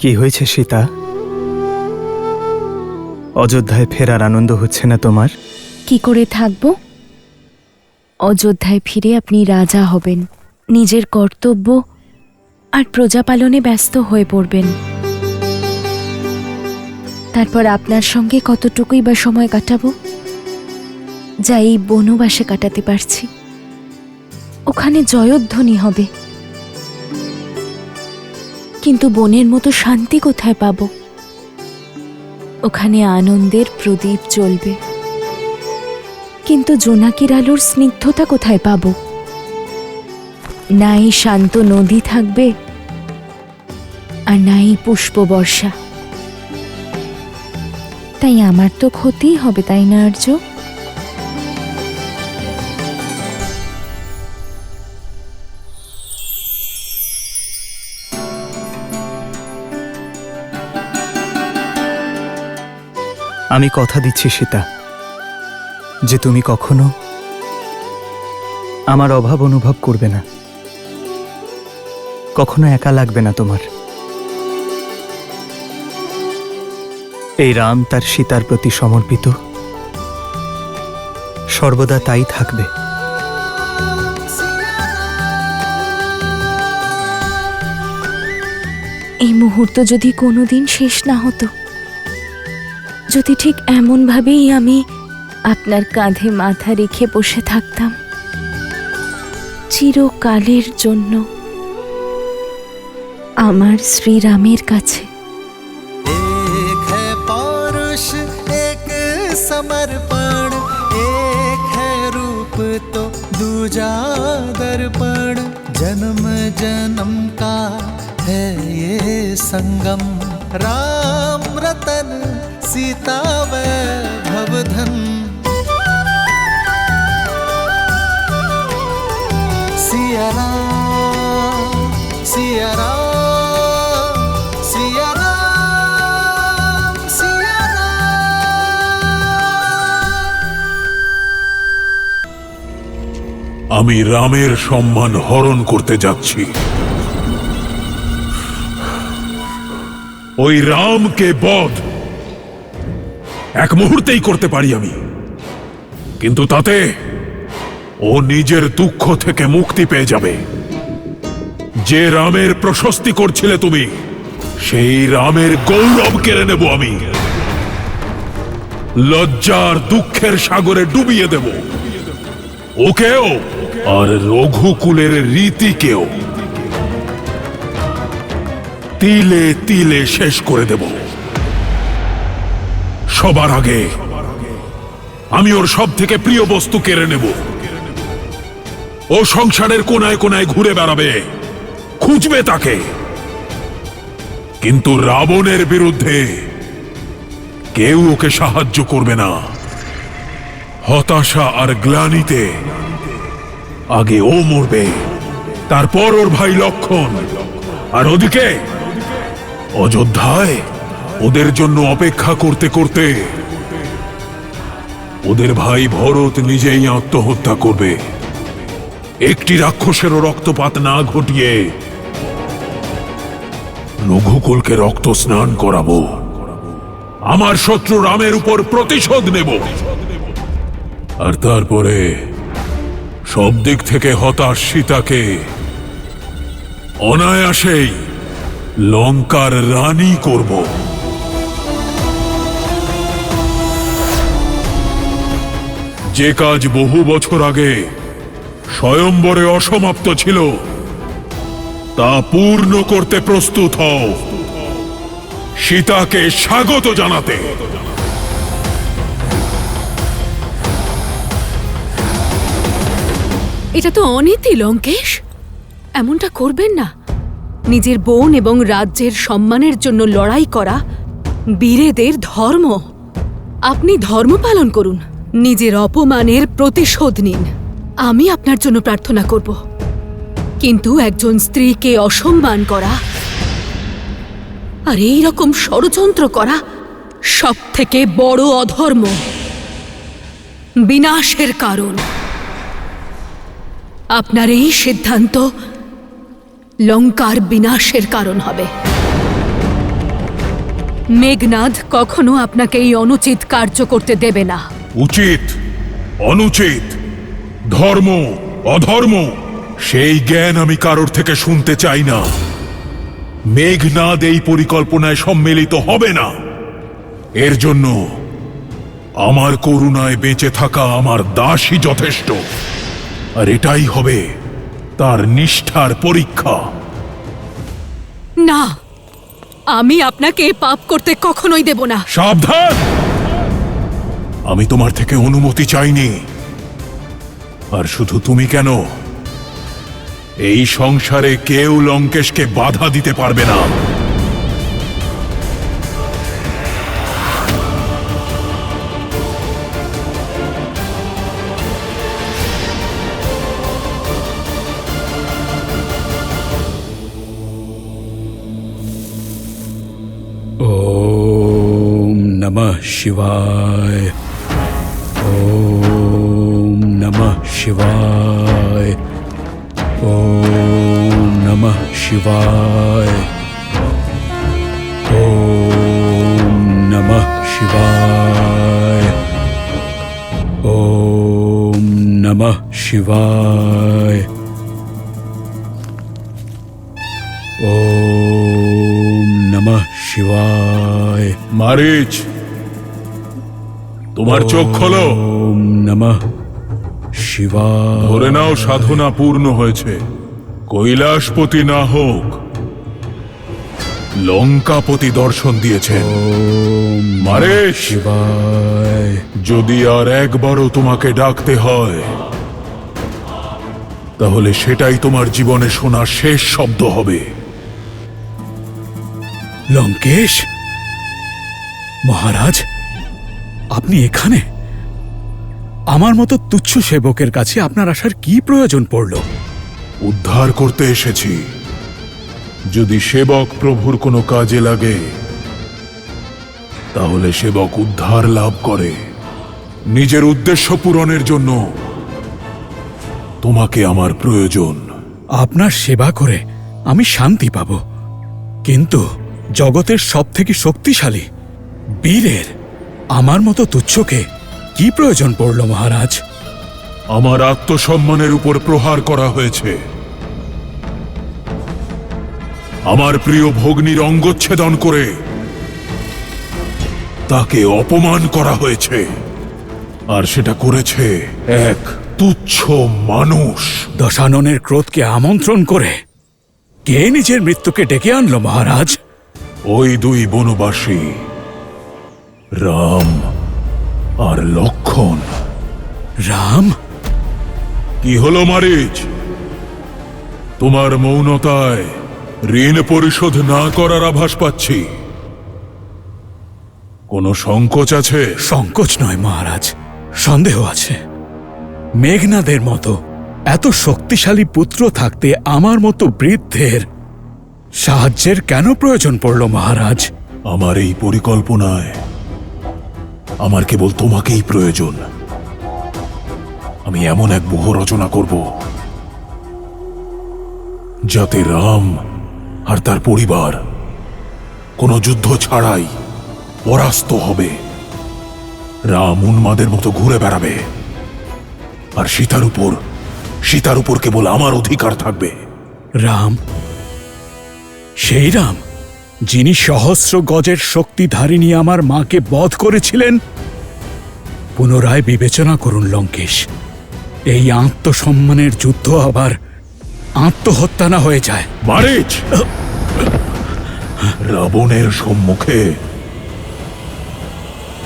কি হয়েছে সীতা? অযোধ্যায় ফেরার আনন্দ হচ্ছে না তোমার? কি করে থাকব? অযোধ্যায় ফিরে আপনি রাজা হবেন, নিজের কর্তব্য আর প্রজাপালনে ব্যস্ত হয়ে পড়বেন। তারপর আপনার সঙ্গে কতটুকুই বা সময় কাটাবো, যা এই বনবাসে কাটাতে পারছি। ওখানে জয়ধ্বনি হবে, কিন্তু বনের মতো শান্তি কোথায় পাব? ওখানে আনন্দের প্রদীপ জ্বলবে, কিন্তু জোনাকির আলোর স্নিগ্ধতা কোথায় পাব? নাই শান্ত নদী থাকবে, আর নাই পুষ্প বর্ষা। তাই আমার তো ক্ষতিই হবে, তাই না আর্য? আমি কথা দিচ্ছি সীতা, যে তুমি কখনো আমার অভাব অনুভব করবে না, কখনো একা লাগবে না তোমার। এই রাম তার সীতার প্রতি সমর্পিত, সর্বদা তাই থাকবে। এই মুহূর্ত যদি কোনোদিন শেষ না হতো, যদি ঠিক এমন ভাবেই আমি আপনার কাঁধে মাথা রেখে বসে থাকতাম চিরকালের জন্য আমার শ্রীরামের কাছে। एक है पौरुष एक समर्पण, एक है रूप तो दूजा दर्पण। जन्म जन्म का है ये संगम, राम रतन सीता वैभव धन। सिया राम सिया राम सिया राम सिया राम। আমি রামের সম্মান হরণ করতে যাচ্ছি। ওই রামকে বধ এক মুহূর্তেই করতে পারি আমি, কিন্তু তাতে ও নিজের দুঃখ থেকে মুক্তি পেয়ে যাবে। যে রামের প্রশস্তি করছিলে তুমি, সেই রামের গৌরব কেড়ে নেব আমি, লজ্জার দুঃখের সাগরে ডুবিয়ে দেব ওকেও আর রঘুকুলের রীতিকেও। তিলে তিলে শেষ করে দেব। সবার আগে আমি ওর সব থেকে প্রিয় বস্তু কেড়ে নেব। ও সংসারের কোনায় কোনায় ঘুরে বেড়াবে, খুঁজবে তাকে, কিন্তু রাবণের বিরুদ্ধে কেউ ওকে সাহায্য করবে না। হতাশা আর গ্লানিতে আগে ও মরবে, তারপর ওর ভাই লক্ষণ। আর ওদিকে অযোধ্যায় ওদের জন্য অপেক্ষা করতে করতে ওদের ভাই ভরত নিজেই আত্মহত্যা করবে। একটি রাক্ষসেরও রক্তপাত না ঘটিয়ে রঘুকুলকে রক্ত স্নান করাবো। আমার শত্রু রামের উপর প্রতিশোধ নেব, আর তারপরে সব দিক থেকে হতাশ সীতাকে অনায়াসেই লঙ্কার রানী করব। যে কাজ বহু বছর আগে স্বয়ম্বরে অসমাপ্ত ছিল, তা পূর্ণ করতে প্রস্তুত হও, সীতাকে স্বাগত জানাতে। এটা তো অনীতি লঙ্কেশ, এমনটা করবেন না। নিজের বোন এবং রাজ্যের সম্মানের জন্য লড়াই করা বীরেদের ধর্ম। আপনি ধর্ম পালন করুন, নিজের অপমানের প্রতিশোধ নিন। আমি আপনার জন্য প্রার্থনা করব, কিন্তু একজন স্ত্রীকে অসম্মান করা আর এই রকম ষড়যন্ত্র করা সব থেকে বড় অধর্ম, বিনাশের কারণ। আপনার এই সিদ্ধান্ত লঙ্কার বিনাশের কারণ হবে। মেঘনাদ কখনো আপনাকে এই অনুচিত কার্য করতে দেবে না। উচিত অনুচিত, ধর্ম অধর্ম, সেই জ্ঞান আমি কারোর থেকে শুনতে চাই না। মেঘনাদ এই পরিকল্পনায় সম্মিলিত হবে না। এর জন্য আমার করুণায় বেঁচে থাকা আমার দাসই যথেষ্ট, আর এটাই হবে তার নিষ্ঠার পরীক্ষা। না, আমি আপনাকে এ পাপ করতে কখনোই দেব না। সাবধান! আমি তোমার থেকে অনুমতি চাইনি। আর শুধু তুমি কেন, এই সংসারে কেউ লঙ্কেশকে বাধা দিতে পারবে না। ओम नमः शिवाय। ओम नमः शिवाय। ओम नमः शिवाय। ओम नमः शिवाय। ओम नमः शिवाय। ओम नमः शिवाय। মারিচ, তোমার চোখ খোলো। ओम नमः शिवाय। ধরে নাও সাধনা পূর্ণ হয়েছে। কৈলাসপতি না হোক, লঙ্কাপতি দর্শন দিয়েছেন। ओम মারিচ, शिवाय। যদি আর একবারও তোমাকে ডাকতে হয়, তাহলে সেটাই তোমার জীবনে শোনা শেষ শব্দ হবে। লঙ্কেশ মহারাজ, আপনি এখানে? আমার মতো তুচ্ছ সেবকের কাছে আপনার আসার কি প্রয়োজন পড়ল? উদ্ধার করতে এসেছি। যদি সেবক প্রভুর কোনো কাজে লাগে, তাহলে সেবক উদ্ধার লাভ করে। নিজের উদ্দেশ্য পূরণের জন্য তোমাকে আমার প্রয়োজন। আপনার সেবা করে আমি শান্তি পাব, কিন্তু জগতের সবথেকে শক্তিশালী বীরের আমার মতো তুচ্ছকে কি প্রয়োজন পড়ল মহারাজ? আমার আত্মসম্মানের উপর প্রহার করা হয়েছে। আমার প্রিয় ভগ্নীর অঙ্গচ্ছেদন করে তাকে অপমান করা হয়েছে, আর সেটা করেছে এক তুচ্ছ মানুষ। দশাননের ক্রোধকে আমন্ত্রণ করে কে নিজের মৃত্যুকে ডেকে আনলো মহারাজ? ওই দুই বনবাসী, রাম আর লক্ষণ। রাম? কি হলো মারিচ? তোমার মৌনতায় ঋণ পরিশোধ না করার আভাস পাচ্ছি। কোনো সংকোচ আছে? সংকোচ নয় মহারাজ, সন্দেহ আছে। মেঘনাদের মতো এত শক্তিশালী পুত্র থাকতে আমার মতো বৃদ্ধের সাহায্যের কেন প্রয়োজন পড়ল মহারাজ? আমার এই পরিকল্পনায় আমার কেবল তোমাকেই প্রয়োজন। আমি এমন এক ব্যূহ রচনা করব যাতে রাম আর তার পরিবার কোনো যুদ্ধ ছাড়াই পরাস্ত হবে। রাম উন্মাদের মতো ঘুরে বেড়াবে, আর সীতার উপর কেবল আমার অধিকার থাকবে। রাম? সেই রাম যিনি সহস্র গজের শক্তিধারিণী আমার মাকে বধ করেছিলেন? পুনরায় বিবেচনা করুন লঙ্কেশ, এই আত্মসম্মানের যুদ্ধ আবার আত্মহত্যা না হয়ে যায়। মারিচ, রাবণের সম্মুখে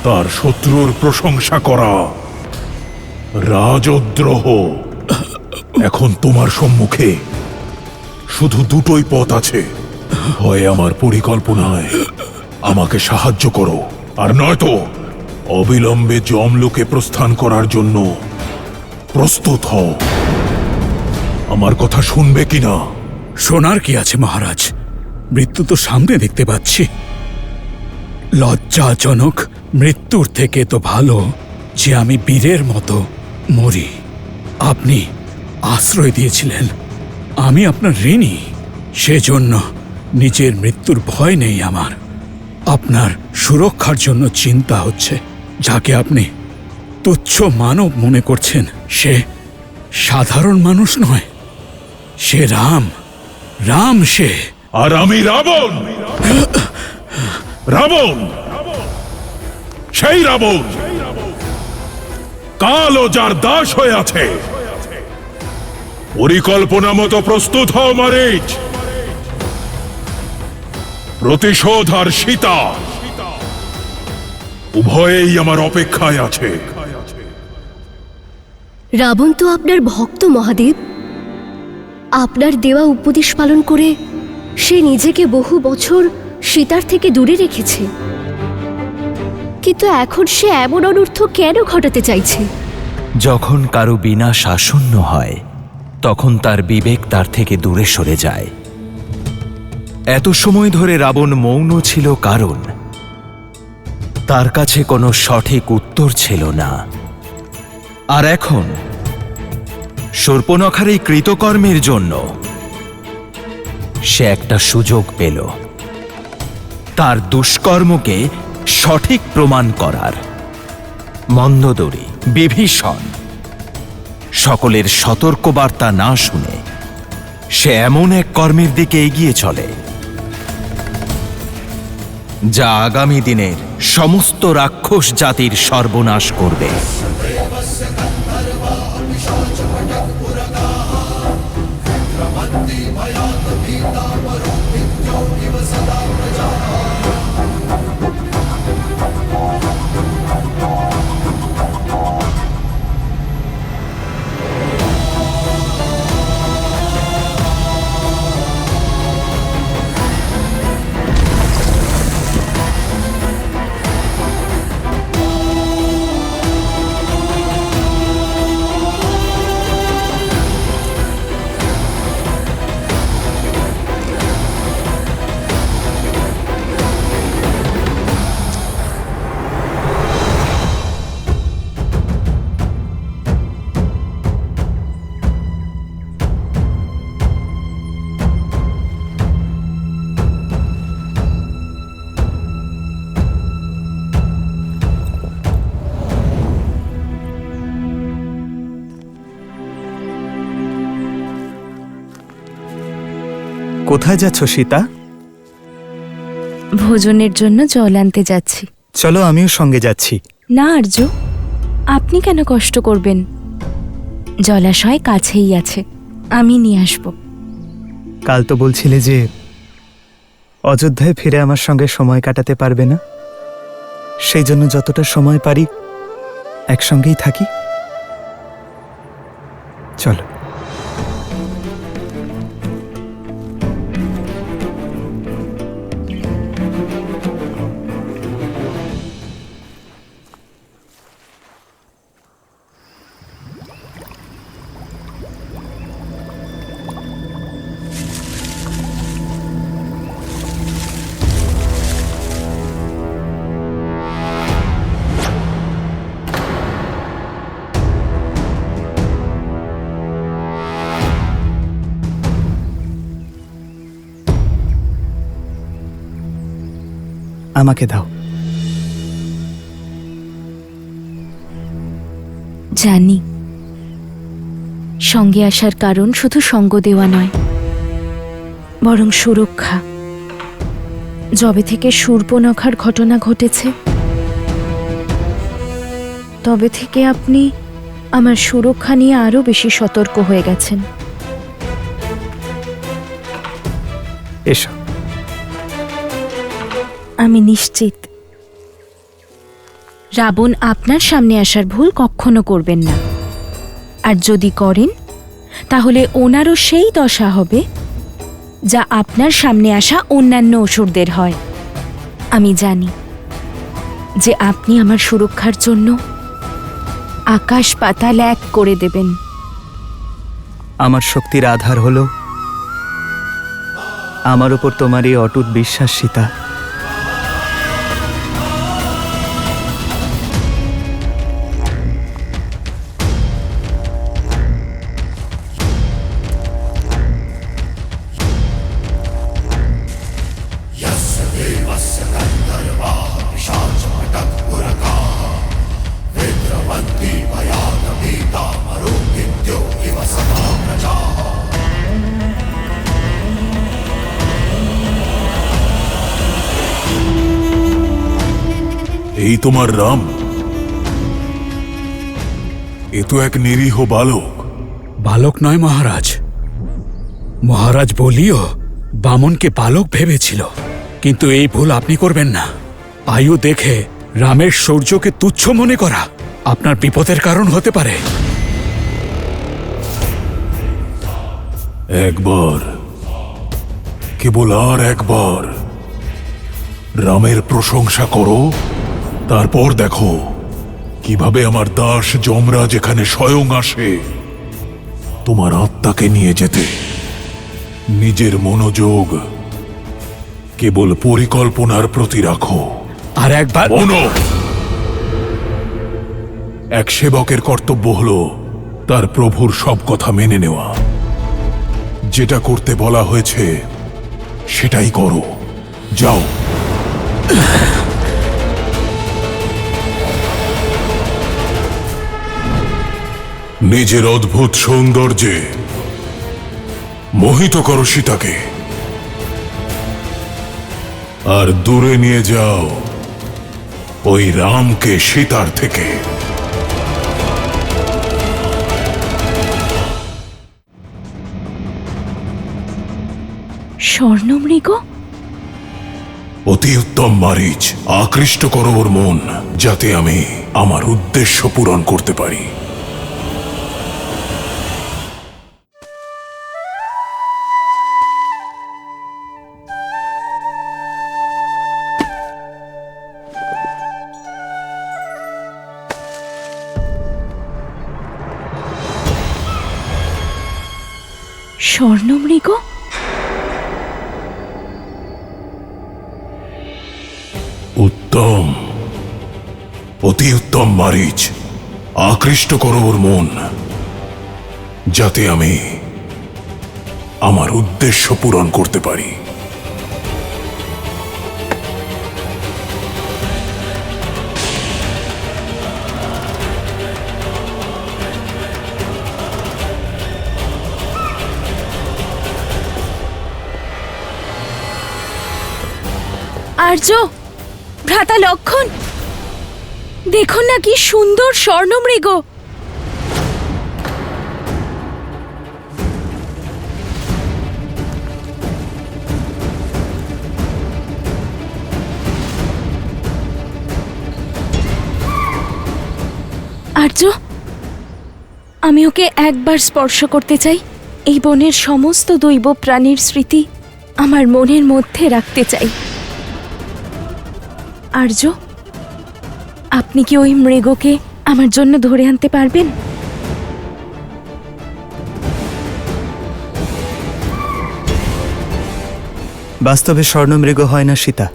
তার শত্রুর প্রশংসা করা রাজদ্রোহ। এখন তোমার সম্মুখে শুধু দুটোই পথ আছে, হয় আমার পরিকল্পনায় আমাকে সাহায্য করো, আর নয়তো অবিলম্বে যমলোকে প্রস্থান করার জন্য প্রস্তুত হও। আমার কথা শুনবে কিনা? শোনার কি আছে মহারাজ, মৃত্যু তো সামনে দেখতে পাচ্ছি। লজ্জাজনক মৃত্যুর থেকে তো ভালো যে আমি বীরের মতো মরি। আপনি আশ্রয় দিয়েছিলেন, আমি আপনার ঋণী, সেজন্য নিজের মৃত্যুর ভয় নেই আমার। আপনার সুরক্ষার জন্য চিন্তা হচ্ছে। যাকে আপনি তুচ্ছ মানব মনে করছেন, সে সাধারণ মানুষ নয়, সে রাম। রাম সে। আর আমি রাবণ। রাবণ, সেই রাবণ কালো যার দাস হয়ে আছে। পরিকল্পনা মতো প্রস্তুত হও মারিচ। প্রতিশোধ আর সীতা উভয়েই আমার অপেক্ষায় আছে। রাবণ তো আপনার ভক্ত মহাদেব। আপনার দেওয়া উপদেশ পালন করে সে নিজেকে বহু বছর সীতার থেকে দূরে রেখেছে, কিন্তু এখন সে এমন অনর্থ কেন ঘটাতে চাইছে? যখন কারো বিনাশ আসন্ন হয় তখন তার বিবেক তার থেকে দূরে সরে যায়। এত সময় ধরে রাবণ মৌন ছিল কারণ তার কাছে কোনো সঠিক উত্তর ছিল না। আর এখন শূর্পণখার এই কৃতকর্মের জন্য সে একটা সুযোগ পেল তার দুষ্কর্মকে সঠিক প্রমাণ করার। মন্দোদরী, বিভীষণ সকলের সতর্কবার্তা না শুনে সে এমন এক কর্মের দিকে এগিয়ে চলে যা আগামী দিনের সমস্ত রাক্ষস জাতির সর্বনাশ করবে। কোথায় যাচ্ছ সীতা? ভোজনের জন্য জল আনতে যাচ্ছি। চলো, আমিও সঙ্গে যাচ্ছি। না আর্য, আপনি কেন কষ্ট করবেন? জলাশয় কাছেই আছে, আমি নিয়ে আসব। কাল তো বলছিলে যে অযোধ্যায় ফিরে আমার সঙ্গে সময় কাটাতে পারবে না, সেই জন্য যতটা সময় পারি একসঙ্গেই থাকি। চলো। আমাকে দাও। জানি সঙ্গে আসার কারণ শুধু সঙ্গ দেওয়া নয়, বরং সুরক্ষা। যবে থেকে শূর্পণখার ঘটনা ঘটেছে তবে থেকে আপনি আমার সুরক্ষা নিয়ে আরো বেশি সতর্ক হয়ে গেছেন। এসো। আমি নিশ্চিত রাবণ আপনার সামনে আসার ভুল কখনো করবেন না, আর যদি করেন তাহলে ওনারও সেই দশা হবে যা আপনার সামনে আসা অন্যান্য অসুরদের হয়। আমি জানি যে আপনি আমার সুরক্ষার জন্য আকাশ পাতাল এক করে দেবেন। আমার শক্তির আধার হলো আমার উপর তোমার এই অটুট বিশ্বাস সীতা। এই তোমার রাম? এ তো এক নিরীহ বালক। বালক নয় মহারাজ। মহারাজ বলিও বামনকে বালক ভেবেছিল, কিন্তু এই ভুল আপনি করবেন না। আয়ু দেখে রামের শৌর্যকে তুচ্ছ মনে করা আপনার বিপদের কারণ হতে পারে। একবার, কেবল আর একবার রামের প্রশংসা করো, তারপর দেখো কিভাবে আমার দাস যমরাজ এখানে স্বয়ং আসে তোমার আত্মাকে নিয়ে যেতে। নিজের মনোযোগ কেবল পরিকল্পনার প্রতি রাখো। আর একবার শোনো, এক সেবকের কর্তব্য হলো তার প্রভুর সব কথা মেনে নেওয়া। যেটা করতে বলা হয়েছে সেটাই করো। যাও। নিজের অদ্ভুত সৌন্দর্যে মোহিত করো সীতাকে, আর দূরে নিয়ে যাও ওই রামকে সীতার থেকে। স্বর্ণমৃগ? অতি উত্তম মারিচ, আকৃষ্ট করো ওর মন, যাতে আমি আমার উদ্দেশ্য পূরণ করতে পারি। স্বর্ণমৃগ? উত্তম, অতি উত্তম মারিচ, আকৃষ্ট করো ওর মন, যাতে আমি আমার উদ্দেশ্য পূরণ করতে পারি। আর্য, ভ্রাতা লক্ষণ, দেখুন না কি সুন্দর স্বর্ণমৃগ। আর্য, আমি ওকে একবার স্পর্শ করতে চাই। এই বনের সমস্ত দৈব প্রাণীর স্মৃতি আমার মনের মধ্যে রাখতে চাই। আর্য, আপনি কি ওই মৃগকে আমার জন্য ধরে আনতে পারবেন? বাস্তবে স্বর্ণমৃগ হয় না সীতা।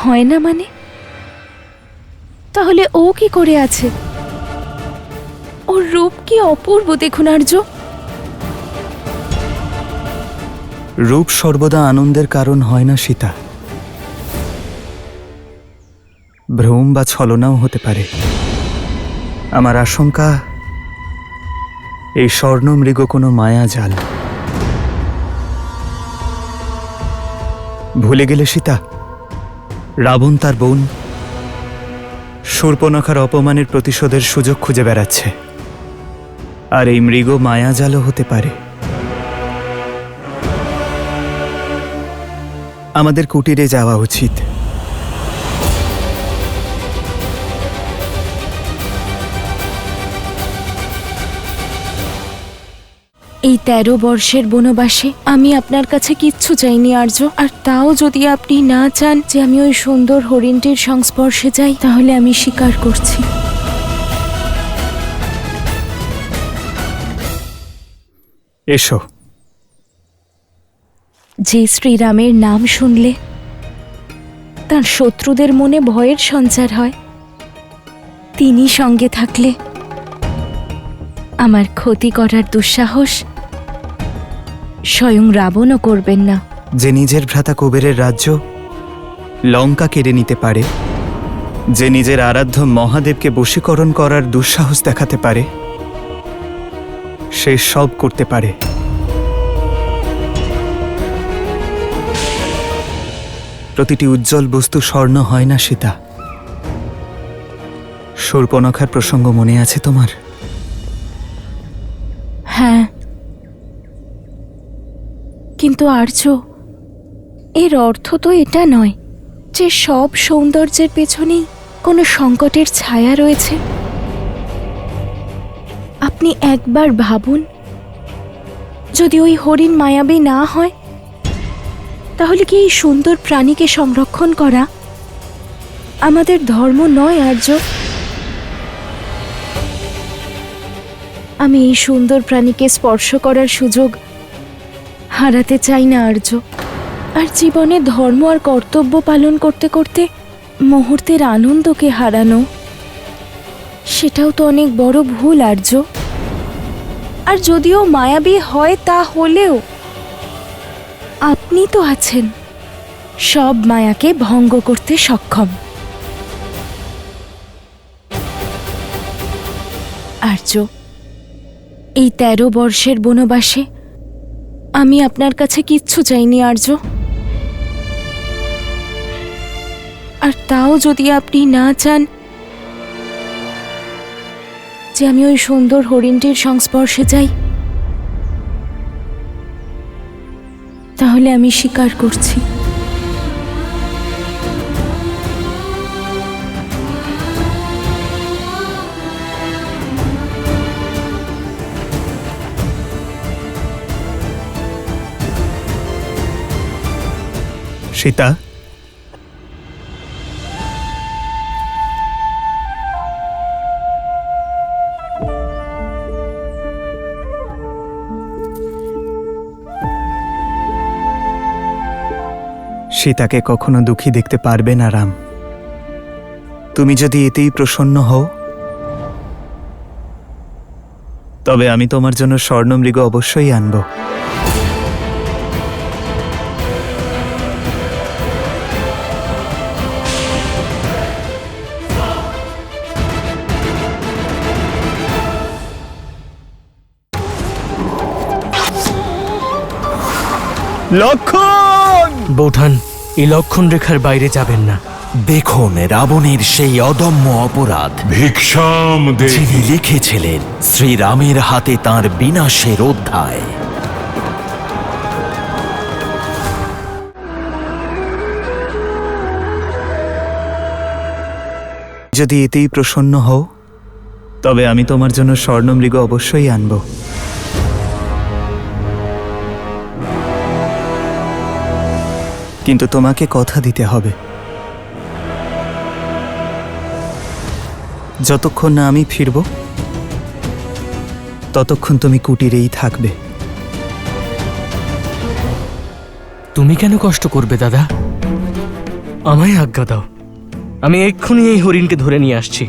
হয় না মানে? তাহলে ও কি করে আছে? ওর রূপ কি অপূর্ব দেখুন আর্য। রূপ সর্বদা আনন্দের কারণ হয় না সীতা। ভ্রম বা ছলনাও হতে পারে। আমার আশঙ্কা এই স্বর্ণমৃগ কোনো মায়াজাল। ভুলে গেলে সীতা, রাবণ তার বোন শূর্পণখার অপমানের প্রতিশোধের সুযোগ খুঁজে বেড়াচ্ছে, আর এই মৃগ মায়াজালও হতে পারে। আমাদের কুটিরে যাওয়া উচিত। এই 13 বর্ষের বনবাসে আমি আপনার কাছে কিচ্ছু চাইনি আর্য। আর তাও যদি আপনি না চান যে আমি ওই সুন্দর হরিণটির সংস্পর্শে যাই, তাহলে আমি স্বীকার করছি। এসো। যে শ্রীরামের নাম শুনলে তার শত্রুদের মনে ভয়ের সঞ্চার হয়, তিনি সঙ্গে থাকলে আমার ক্ষতি করার দুঃসাহস স্বয়ং রাবণও করবেন না। যে নিজের ভ্রাতা কুবেরের রাজ্য লঙ্কা কেড়ে নিতে পারে, যে নিজের আরাধ্য মহাদেবকে বশীকরণ করার দুঃসাহস দেখাতে পারে, সে সব করতে পারে। প্রতিটি উজ্জ্বল বস্তু স্বর্ণ হয় না সীতা। শূর্পণখার প্রসঙ্গ মনে আছে তোমার? হ্যাঁ, কিন্তু আর্য, এর অর্থ তো এটা নয় যে সব সৌন্দর্যের পেছনেই কোনো সংকটের ছায়া রয়েছে। আপনি একবার ভাবুন, যদি ওই হরিণ মায়াবী না হয়, তাহলে কি এই সুন্দর প্রাণীকে সংরক্ষণ করা আমাদের ধর্ম নয় আর্য? আমি এই সুন্দর প্রাণীকে স্পর্শ করার সুযোগ হারাতে চাই না আর্য। আর জীবনে ধর্ম আর কর্তব্য পালন করতে করতে মুহূর্তের আনন্দকে হারানো, সেটাও তো অনেক বড় ভুল আর্য। আর যদিও মায়াবী হয়, তা হলেও আপনি তো আছেন সব মায়াকে ভঙ্গ করতে সক্ষম। আর্য, এই 13 বর্ষের বনবাসে আমি আপনার কাছে কিচ্ছু চাইনি আর্য। আর তাও যদি আপনি না চান যে আমি ওই সুন্দর হরিণটির সংস্পর্শে যাই, তাহলে আমি স্বীকার করছি। সীতা, সীতাকে কখনো দুঃখী দেখতে পারবে না রাম। তুমি যদি এতেই প্রসন্ন হও, তবে আমি তোমার জন্য স্বর্ণমৃগ অবশ্যই আনব। লক্ষণ! বৌঠান, এই লক্ষণ রেখার বাইরে যাবেন না। দেখুন রাবণের সেই অদম্য অপরাধ ভিক্ষাম দে। যিনি লিখেছিলেন শ্রীরামের হাতে তাঁর বিনাশের অধ্যায়। যদি এতেই প্রসন্ন হও, তবে আমি তোমার জন্য স্বর্ণমৃগ অবশ্যই আনব। কিন্তু তোমাকে কথা দিতে হবে, যতক্ষণ না আমি ফিরব ততক্ষণ তুমি কুটিরেই থাকবে। তুমি কেন কষ্ট করবে দাদা? আমায় আজ্ঞা দাও, আমি এক্ষুনি এই হরিণকে ধরে নিয়ে আসছি।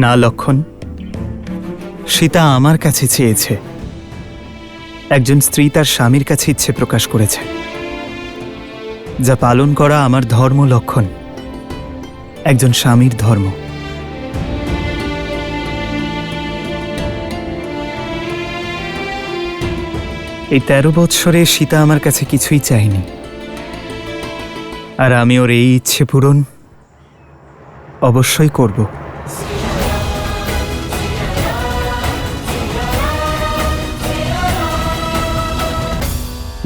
না লক্ষণ, সীতা আমার কাছে চেয়েছে। একজন স্ত্রী তার স্বামীর কাছে ইচ্ছে প্রকাশ করেছে, যা পালন করা আমার ধর্ম লক্ষণ, একজন স্বামীর ধর্ম। এই 13 বৎসরে সীতা আমার কাছে কিছুই চাইনি, আর আমি ওর এই ইচ্ছে পূরণ অবশ্যই করব।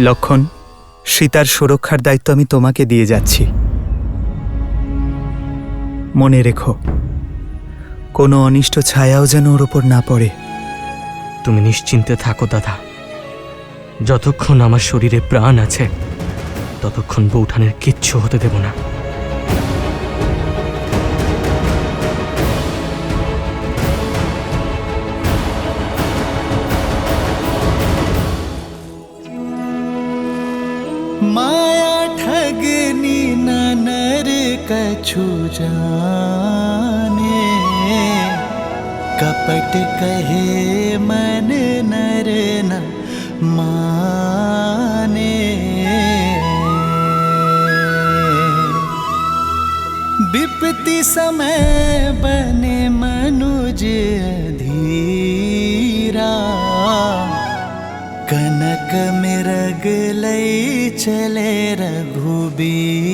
লক্ষণ, সীতার সুরক্ষার দায়িত্ব আমি তোমাকে দিয়ে যাচ্ছি। মনে রেখো, কোনো অনিষ্ট ছায়াও যেন ওর ওপর না পড়ে। তুমি নিশ্চিন্তে থাকো দাদা, যতক্ষণ আমার শরীরে প্রাণ আছে ততক্ষণ বৌঠানের কিচ্ছু হতে দেব না। माया ठगनी न नर कछु जाने, कपट कहे मन नर न माने। विपत्ति समय बने मनुज धीरा, कनक मृग लई चले रघुबीरा।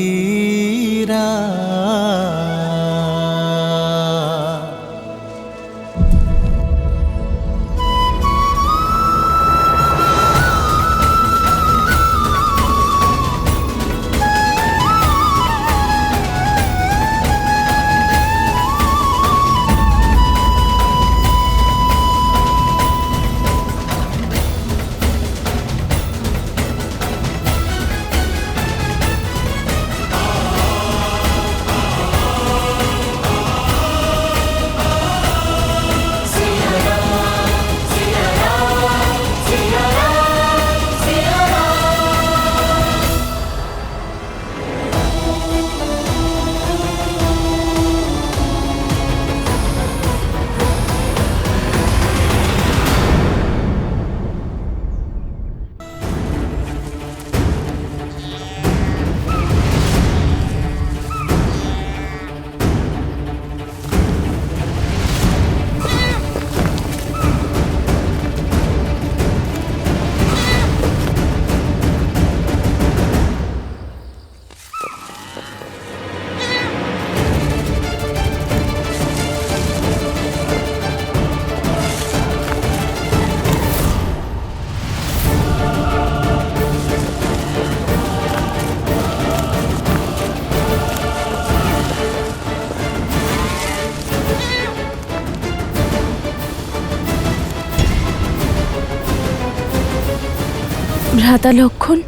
ভ্রাতা লক্ষণ,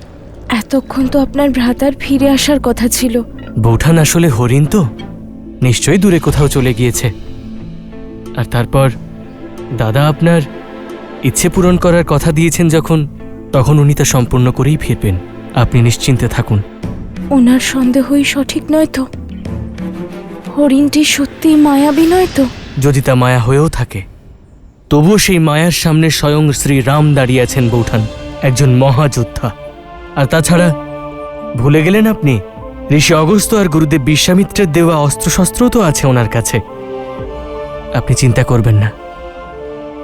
এতক্ষণ তো আপনার ভ্রাতার ফিরে আসার কথা ছিল। বৌঠান আসলে হরিণ তো, নিশ্চয়ই দূরে কোথাও চলে গিয়েছে। আর তারপর দাদা আপনার ইচ্ছে পূরণ করার কথা দিয়েছেন যখন, তখন উনি তা সম্পূর্ণ করেই ফিরবেন। আপনি নিশ্চিন্তে থাকুন। ওনার সন্দেহই সঠিক নয় তো? হরিণটি সত্যি মায়াবী নয় তো? যদি তা মায়া হয়েও থাকে, তবুও সেই মায়ার সামনে স্বয়ং শ্রী রাম দাঁড়িয়ে আছেন বৌঠান, একজন মহাযোদ্ধা। আর তাছাড়া ভুলে গেলেন আপনি, ঋষি অগস্ত্য আর গুরুদেব বিশ্বামিত্রের দেওয়া অস্ত্রশস্ত্রও তো আছে ওনার কাছে। আপনি চিন্তা করবেন না,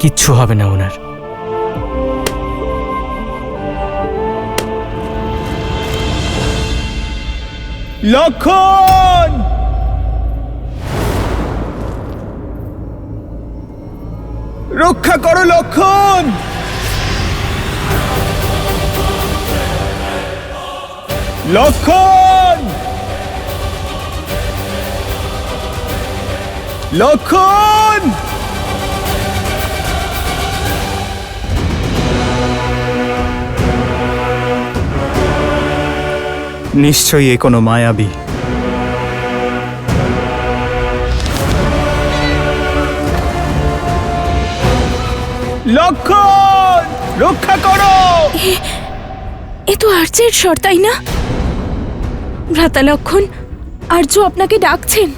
কিচ্ছু হবে না ওনার। লক্ষণ! রক্ষা করো লক্ষণ! লক্ষণ! লক্ষণ! নিশ্চয়ই এ কোনো মায়াবী। লক্ষণ! রক্ষা করো! এ তো আর্যের স্বর, তাই না? ভ্রাতা লক্ষণ, আর্য আপনাকে ডাকছেন।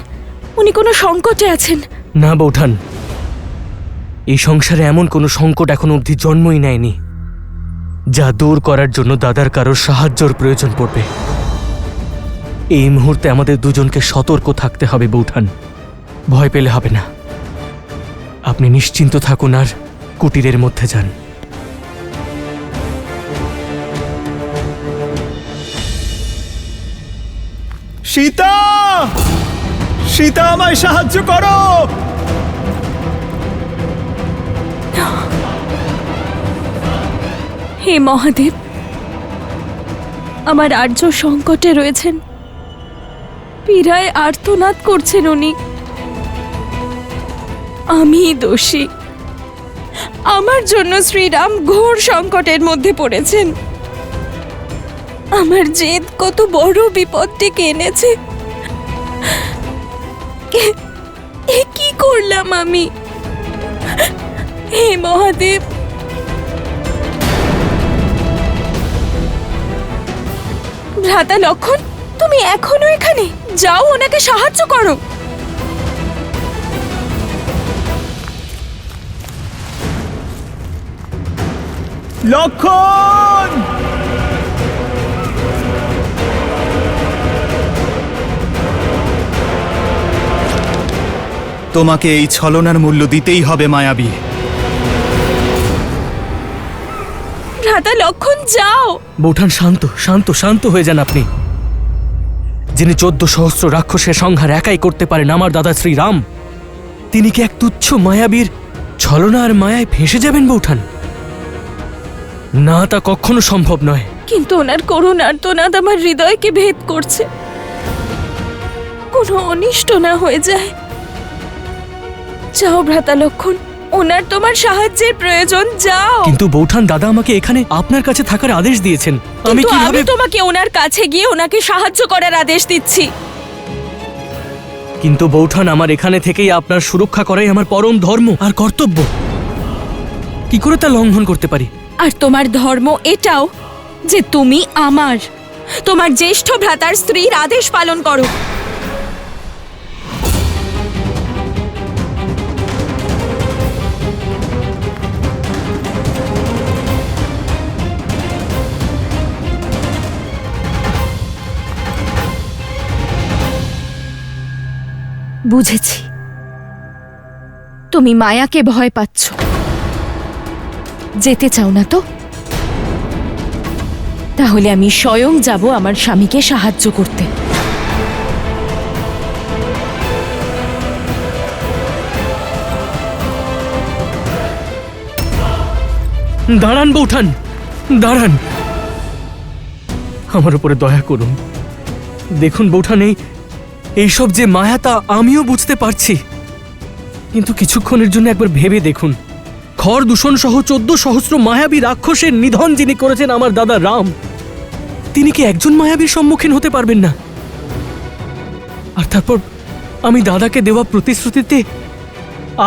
উনি কোনো সংকটে আছেন। না বৌঠান, এই সংসারে এমন কোনো সংকট এখন অবধি জন্মই নেয়নি যা দূর করার জন্য দাদার কারোর সাহায্যর প্রয়োজন পড়বে। এই মুহূর্তে আমাদের দুজনকে সতর্ক থাকতে হবে বৌঠান। ভয় পেলে হবে না। আপনি নিশ্চিন্ত থাকুন আর কুটিরের মধ্যে যান। সীতা! সীতা, আমায় সাহায্য করো! হে মহাদেব, আমার আর্য সংকটে রয়েছেন। পীড়ায় আর্তনাদ করছেন উনি। আমি দোষী। আমার জন্য শ্রীরাম ঘোর সংকটের মধ্যে পড়েছেন। আমার জেদ কত বড় বিপদ ডেকে এনেছে। এ কি করলাম আমি? হে মহাদেব, ভ্রাতা লক্ষণ, তুমি এখনো এখানে? যাও, ওনাকে সাহায্য করো। লক্ষণ! তোমাকে এই ছলনার মূল্য দিতেই হবে মায়াবী। ভ্রাতা লক্ষণ যাও। বৌঠান শান্ত শান্ত শান্ত হয়ে যান আপনি। যিনি 14,000 রাক্ষসের সংহার একাই করতে পারেন, আমার দাদা শ্রীরাম, তিনি কি এক তুচ্ছ মায়াবীর ছলনা আর মায়ায় ফেঁসে যাবেন বৌঠান? না, তা কখনো সম্ভব নয়। কিন্তু ওনার করুণ আর্তনাদ আমার হৃদয়কে ভেদ করছে। কোনো অনিষ্ট না হয়ে যায়। যাও ভ্রাতা লক্ষণ, ওনার তোমার সাহায্যের প্রয়োজন, যাও। কিন্তু বৌঠান, দাদা আমাকে এখানে আপনার কাছে থাকার আদেশ দিয়েছেন। আমি কিন্তু কিভাবে? আমি তোমাকে ওনার কাছে গিয়ে ওনাকে সাহায্য করার আদেশ দিচ্ছি। কিন্তু বৌঠান, আমার এখানে থেকেই আপনার সুরক্ষা করাই আমার পরম ধর্ম আর কর্তব্য। কি করে তা লঙ্ঘন করতে পারি? আর তোমার ধর্ম এটাও যে তুমি তোমার জ্যেষ্ঠ ভ্রাতার স্ত্রীর আদেশ পালন করো। বুঝেছি, তুমি মায়াকে ভয় পাচ্ছ। যেতে চাও না তো? তাহলে আমি স্বয়ং যাব আমার স্বামীকে সাহায্য করতে। দাঁড়ান বৌঠান, দাঁড়ান। আমার উপরে দয়া করুন। দেখুন বৌঠান, এইসব যে মায়া তা আমিও বুঝতে পারছি, কিন্তু কিছুক্ষণের জন্য একবার ভেবে দেখুন, খর দূষণ সহ 14,000 মায়াবী রাক্ষসের নিধন যিনি করেছেন আমার দাদা রাম, তিনি কি একজন মায়াবীর সম্মুখীন হতে পারবেন না? আর তারপর আমি দাদাকে দেওয়া প্রতিশ্রুতিতে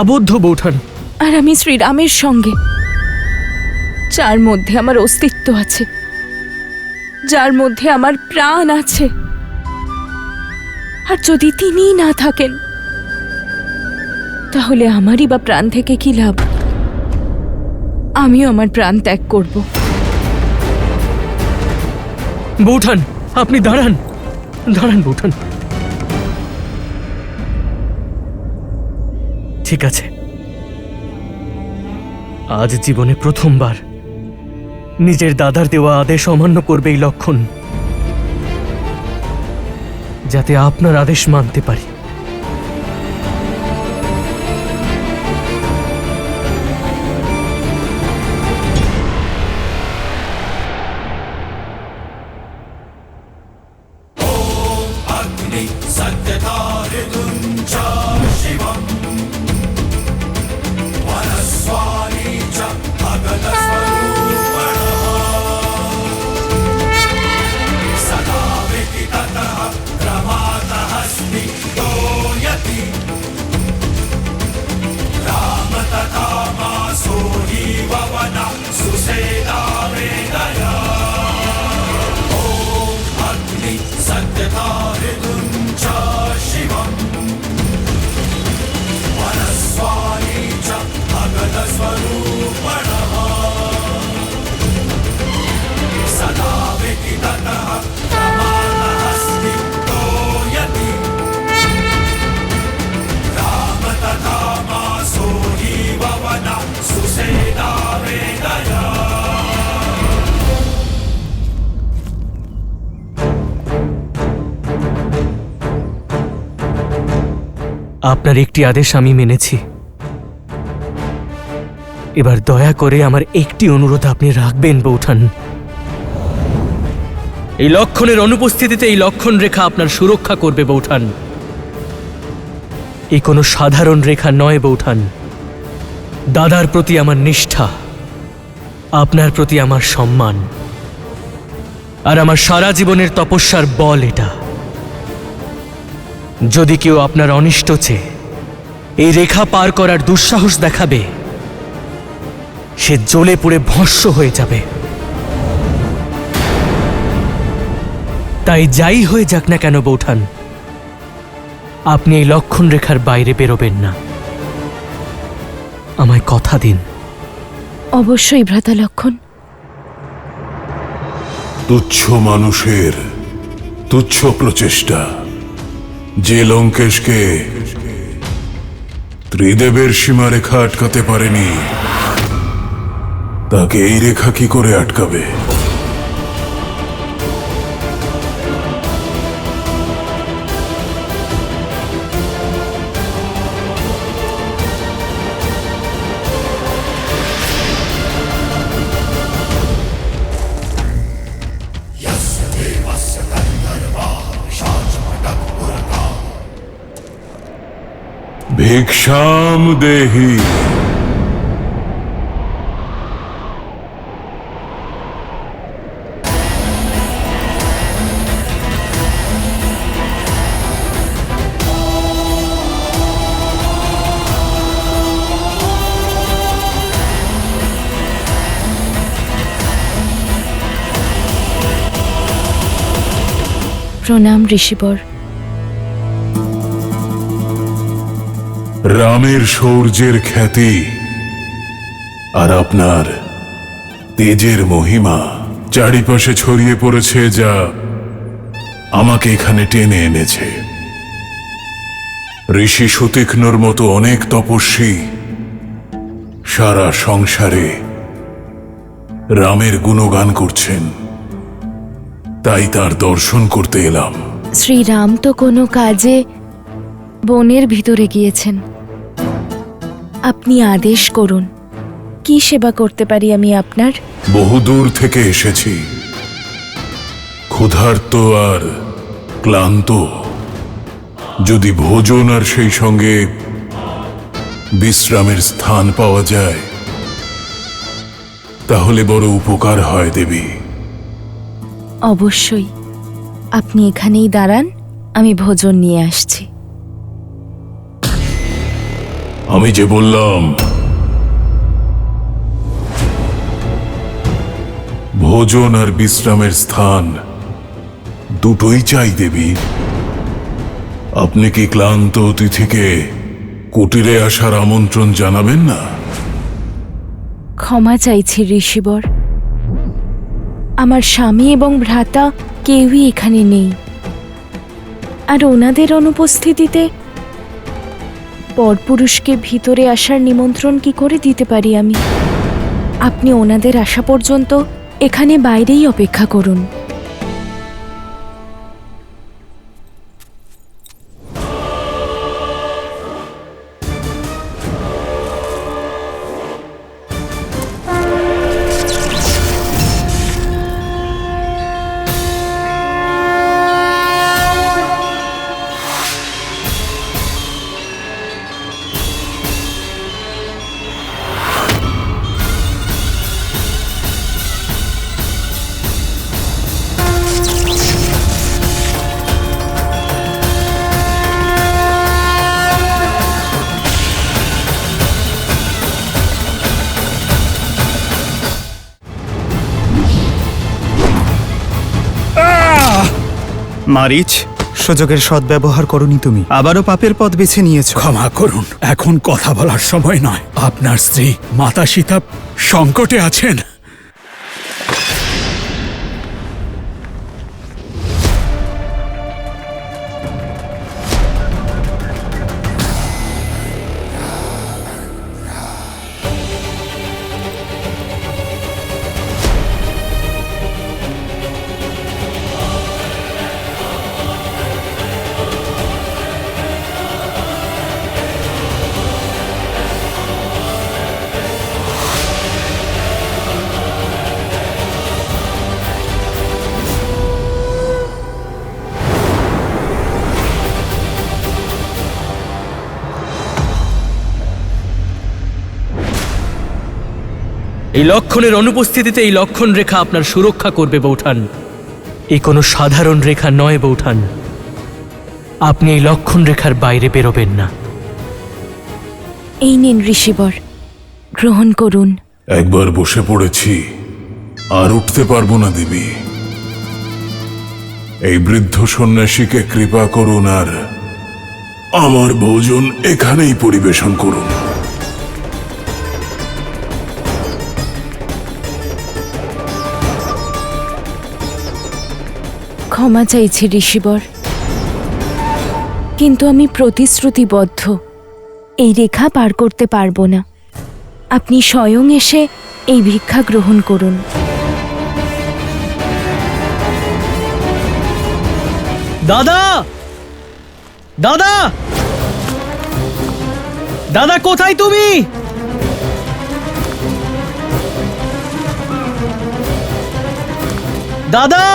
আবদ্ধ বৌঠান। আর আমি শ্রীরামের সঙ্গে, যার মধ্যে আমার অস্তিত্ব আছে, যার মধ্যে আমার প্রাণ আছে। আর যদি তিনিই না থাকেন, তাহলে আমারই বা প্রাণ থেকে কি লাভ? আমিও আমার প্রাণ ত্যাগ করব। বৌঠান, আপনি দাঁড়ান, দাঁড়ান বৌঠান। ঠিক আছে, আজ জীবনে প্রথমবার নিজের দাদার দেওয়া আদেশ অমান্য করবে এই লক্ষণ, যাতে আপনার আদেশ মানতে পারি। আপনার একটি আদেশ আমি মেনেছি। এবার দয়া করে আমার একটি অনুরোধ আপনি রাখবেন বৌঠান। এই লক্ষণের অনুপস্থিতিতে এই লক্ষণ রেখা আপনার সুরক্ষা করবে বৌঠান। এই কোনো সাধারণ রেখা নয় বৌঠান। দাদার প্রতি আমার নিষ্ঠা, আপনার প্রতি আমার সম্মান, আর আমার সারা জীবনের তপস্যার বল এটা। যদি কেউ আপনার অনিষ্ট চেয়ে এই রেখা পার করার দুঃসাহস দেখাবে, সে জ্বলে পুড়ে ভস্ম হয়ে যাবে। তাই যাই হয়ে যাক না কেন বৌঠান, আপনি এই লক্ষণ রেখার বাইরে বেরোবেন না। আমায় কথা দিন। অবশ্যই ভ্রাতা লক্ষণ। তুচ্ছ মানুষের তুচ্ছ প্রচেষ্টা যে লঙ্কেশকে ত্রিদেবের সীমারেখা আটকাতে পারেনি, তাকে এই রেখা কি করে আটকাবে? ভিক্ষাম দেহি। প্রণাম ঋষিবর। রামের শৌর্যের খ্যাতি আর আপনার তেজের মহিমা চারিপাশে ছড়িয়ে পড়েছে, যা আমাকে এখানে টেনে এনেছে। ঋষি সুতীক্ষ্ণর মতো অনেক তপস্বী সারা সংসারে রামের গুণগান করছেন, তাই তার দর্শন করতে এলাম। শ্রীরাম তো কোনো কাজে বনের ভিতরে গিয়েছেন। আপনি আদেশ করুন, কি সেবা করতে পারি আমি আপনার? বহুদূর থেকে এসেছি, ক্ষুধার্ত আর ক্লান্ত। যদি ভোজন আর সেই সঙ্গে বিশ্রামের স্থান পাওয়া যায় তাহলে বড় উপকার হয় দেবী। অবশ্যই, আপনি এখানেই দাঁড়ান, আমি ভোজন নিয়ে আসছি। আমি যে বললাম ভোজন আর বিশ্রামের স্থান দুটোই চাই দেবী। আপনি কি ক্লান্ত অতিথিকে কুটিরে আসার আমন্ত্রণ জানাবেন না? ক্ষমা চাইছি ঋষিবর, আমার স্বামী এবং ভ্রাতা কেউই এখানে নেই, আর ওনাদের অনুপস্থিতিতে পরপুরুষকে ভিতরে আসার নিমন্ত্রণ কি করে দিতে পারি আমি? আপনি ওনাদের আসা পর্যন্ত এখানে বাইরেই অপেক্ষা করুন। মারিচ, সুযোগের সদ্ব্যবহার করনি তুমি, আবারও পাপের পথ বেছে নিয়েছো। ক্ষমা করুন, এখন কথা বলার সময় নয়। আপনার স্ত্রী মাতা সীতা সংকটে আছেন। এই লক্ষণের অনুপস্থিতিতে এই লক্ষণ রেখা আপনার সুরক্ষা করবে বৌঠান। এই কোনো সাধারণ রেখা নয় বৌঠান, আপনি এই লক্ষণ রেখার বাইরে বেরোবেন না। এই নিন ঋষিবর, গ্রহণ করুন। একবার বসে পড়েছি, আর উঠতে পারবো না দেবী। এই বৃদ্ধ সন্ন্যাসীকে কৃপা করুন আর আমার ভোজন এখানেই পরিবেশন করুন। ক্ষমা চাইছি ঋষিবর, কিন্তু আমি প্রতিশ্রুতিবদ্ধ, এই রেখা পার করতে পারবো না। আপনি স্বয়ং এসে এই ভিক্ষা গ্রহণ করুন। দাদা, দাদা, দাদা, কোথায় তুমি? দাদা,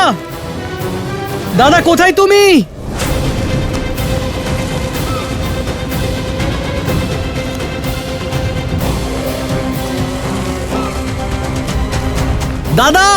দাদা, কোথায় তুমি? দাদা,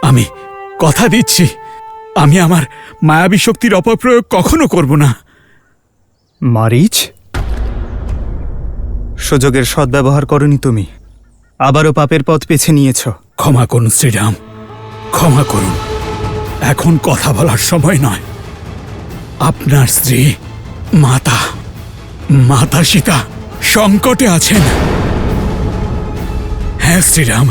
আমি কথা দিচ্ছি, আমি আমার মায়াবী শক্তির অপপ্রয়োগ কখনো করব না। মারিচ, সুযোগের সদ্ব্যবহার করনি তুমি, আবারও পাপের পথ বেছে নিয়েছ। ক্ষমা করুন শ্রীরাম, ক্ষমা করুন। এখন কথা বলার সময় নয়। আপনার স্ত্রী মাতা সীতা সংকটে আছেন। হ্যাঁ শ্রীরাম,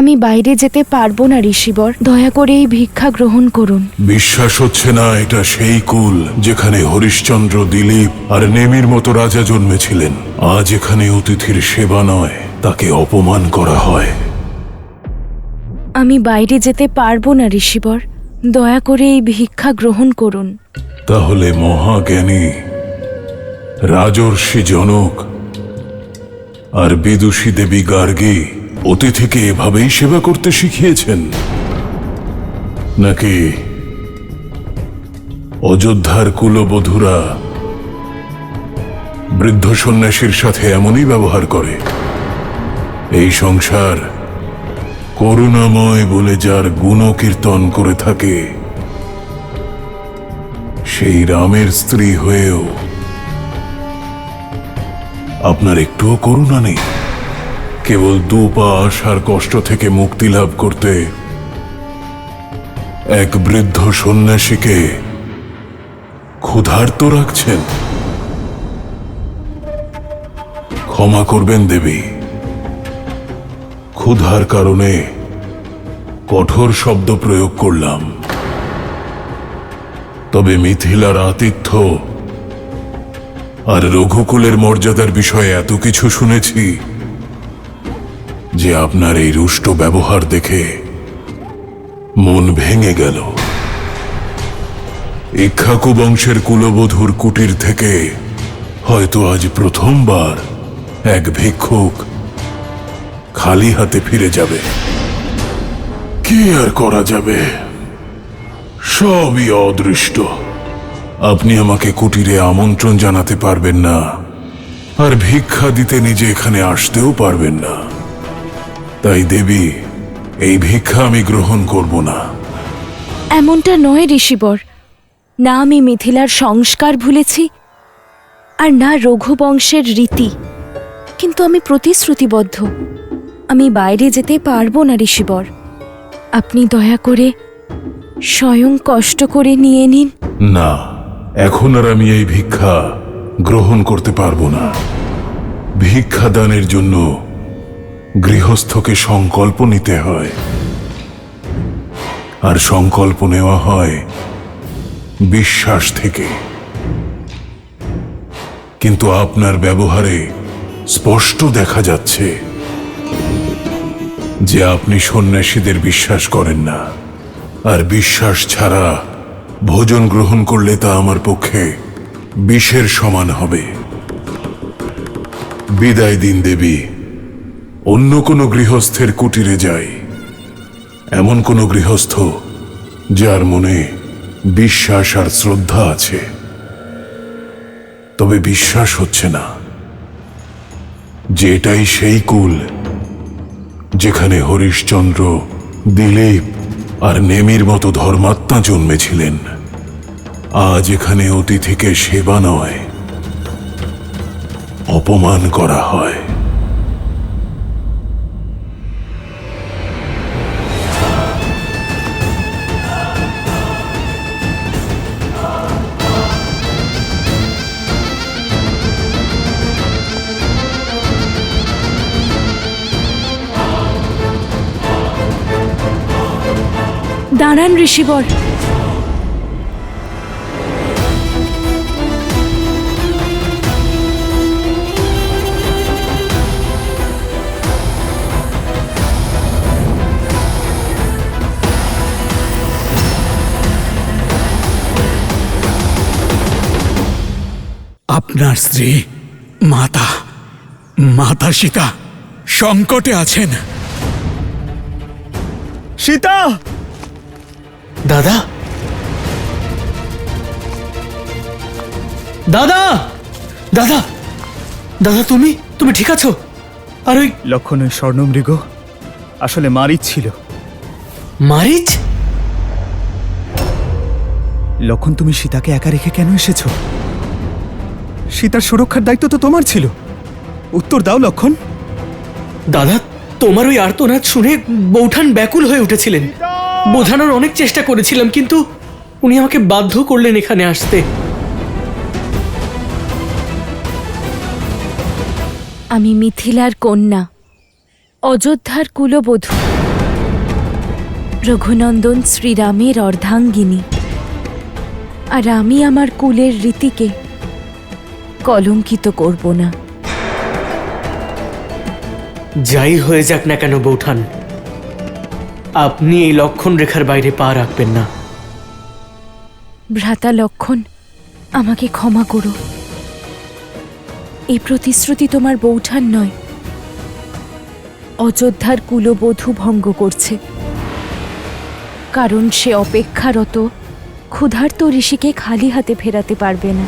আমি বাইরে যেতে পারবো না ঋষিবর, দয়া করে এই ভিক্ষা গ্রহণ করুন। বিশ্বাস হচ্ছে না এটা সেই কুল যেখানে হরিশ্চন্দ্র, দিলীপ আর নেমির মতো রাজা জন্মেছিলেন। আজ এখানে অতিথির সেবা নয়, তাকে অপমান করা হয়। আমি বাইরে যেতে পারবো না ঋষিবর, দয়া করে এই ভিক্ষা গ্রহণ করুন। তাহলে মহাজ্ঞানী রাজর্ষি জনক আর বিদুষী দেবী গার্গী অতিথিকে এভাবেই সেবা করতে শিখিয়েছেন, নাকি অযোধ্যার কুলবধূরা বৃদ্ধ সন্ন্যাসীর সাথে এমনই ব্যবহার করে? এই সংসার করুণাময় বলে যার গুণকীর্তন করে থাকে, সেই রামের স্ত্রী হয়েও আপনার একটুও করুণা নেই? কেবল দুপাশ আর কষ্ট থেকে মুক্তি লাভ করতে এক বৃদ্ধ সন্ন্যাসীকে ক্ষুধার্ত রাখছেন। ক্ষমা করবেন দেবী, ক্ষুধার কারণে কঠোর শব্দ প্রয়োগ করলাম। তবে মিথিলার আতিথ্য আর রঘুকুলের মর্যাদার বিষয়ে এত কিছু শুনেছি যে আপনার এই রুষ্ট ব্যবহার দেখে মন ভেঙে গেল। ইক্ষ্বাকু বংশের কুলবধূর কুটির থেকে হয়তো আজ প্রথমবার এক ভিক্ষুক খালি হাতে ফিরে যাবে। কি আর করা যাবে, সবই অদৃষ্ট। আপনি আমাকে কুটিরে আমন্ত্রণ জানাতে পারবেন না, আর ভিক্ষা দিতে নিজে এখানে আসতেও পারবেন না। তাই দেবী, এই ভিক্ষা আমি গ্রহণ করব না। এমনটা নয় ঋষিবর, না আমি মিথিলার সংস্কার ভুলেছি আর না রঘুবংশের রীতি, কিন্তু আমি প্রতিশ্রুতিবদ্ধ। আমি বাইরে যেতে পারবো না ঋষিবর, আপনি দয়া করে স্বয়ং কষ্ট করে নিয়ে নিন। না, এখন আর আমি এই ভিক্ষা গ্রহণ করতে পারবো না। ভিক্ষা দানের জন্য গৃহস্থকে সংকল্প নিতে হয়, আর সংকল্প নেওয়া হয় বিশ্বাস থেকে। কিন্তু আপনার ব্যবহারে স্পষ্ট দেখা যাচ্ছে যে আপনি সন্ন্যাসীদের বিশ্বাস করেন না, আর বিশ্বাস ছাড়া ভোজন গ্রহণ করলে তা আমার পক্ষে বিষের সমান হবে। বিদায় দিন দেবী, অন্য কোনো গৃহস্থের কুটিরে যাই, এমন কোনো গৃহস্থ যার মনে বিশ্বাস আর শ্রদ্ধা আছে। তবে বিশ্বাস হচ্ছে না যে এটাই সেই কুল যেখানে হরিশ্চন্দ্র, দিলীপ আর নেমির মতো ধর্মাত্মা জন্মেছিলেন, আজ এখানে অতিথিকে সেবা নয়, অপমান করা হয়। দাঁড়ান ঋষিবর। আপনার স্ত্রী মাতা সীতা সংকটে আছেন। সীতা! দাদা, দাদা, দাদা, দাদা, তুমি তুমি ঠিক আছো? আর ওই লক্ষণ, ওই স্বর্ণমৃগ আসলে মারিচ ছিল। মারিচ? লক্ষণ, তুমি সীতাকে একা রেখে কেন এসেছো? সীতার সুরক্ষার দায়িত্ব তো তোমার ছিল। উত্তর দাও লক্ষণ। দাদা, তোমার ওই আর্তনাদ শুনে বৌঠান ব্যাকুল হয়ে উঠেছিলেন। বোঝানোর অনেক চেষ্টা করেছিলাম, কিন্তু উনি আমাকে বাধ্য করলেন এখানে আসতে। আমি মিথিলার কন্যা, অযোধ্যার কুলবধূ, রঘুনন্দন শ্রীরামের অর্ধাঙ্গিনী। আর আমি আমার কুলের রীতিকে কলঙ্কিত করব না। যাই হয়ে যাক না কেন বৌঠান, আপনি এই লক্ষণ রেখার বাইরে পা রাখবেন না। ভ্রাতা লক্ষণ, আমাকে ক্ষমা করো। এই প্রতিশ্রুতি তোমার বৌঠান নয়, অযোধ্যার কুলবধূ ভঙ্গ করছে। কারণ সে অপেক্ষারত ক্ষুধার্ত ঋষিকে খালি হাতে ফেরাতে পারবে না।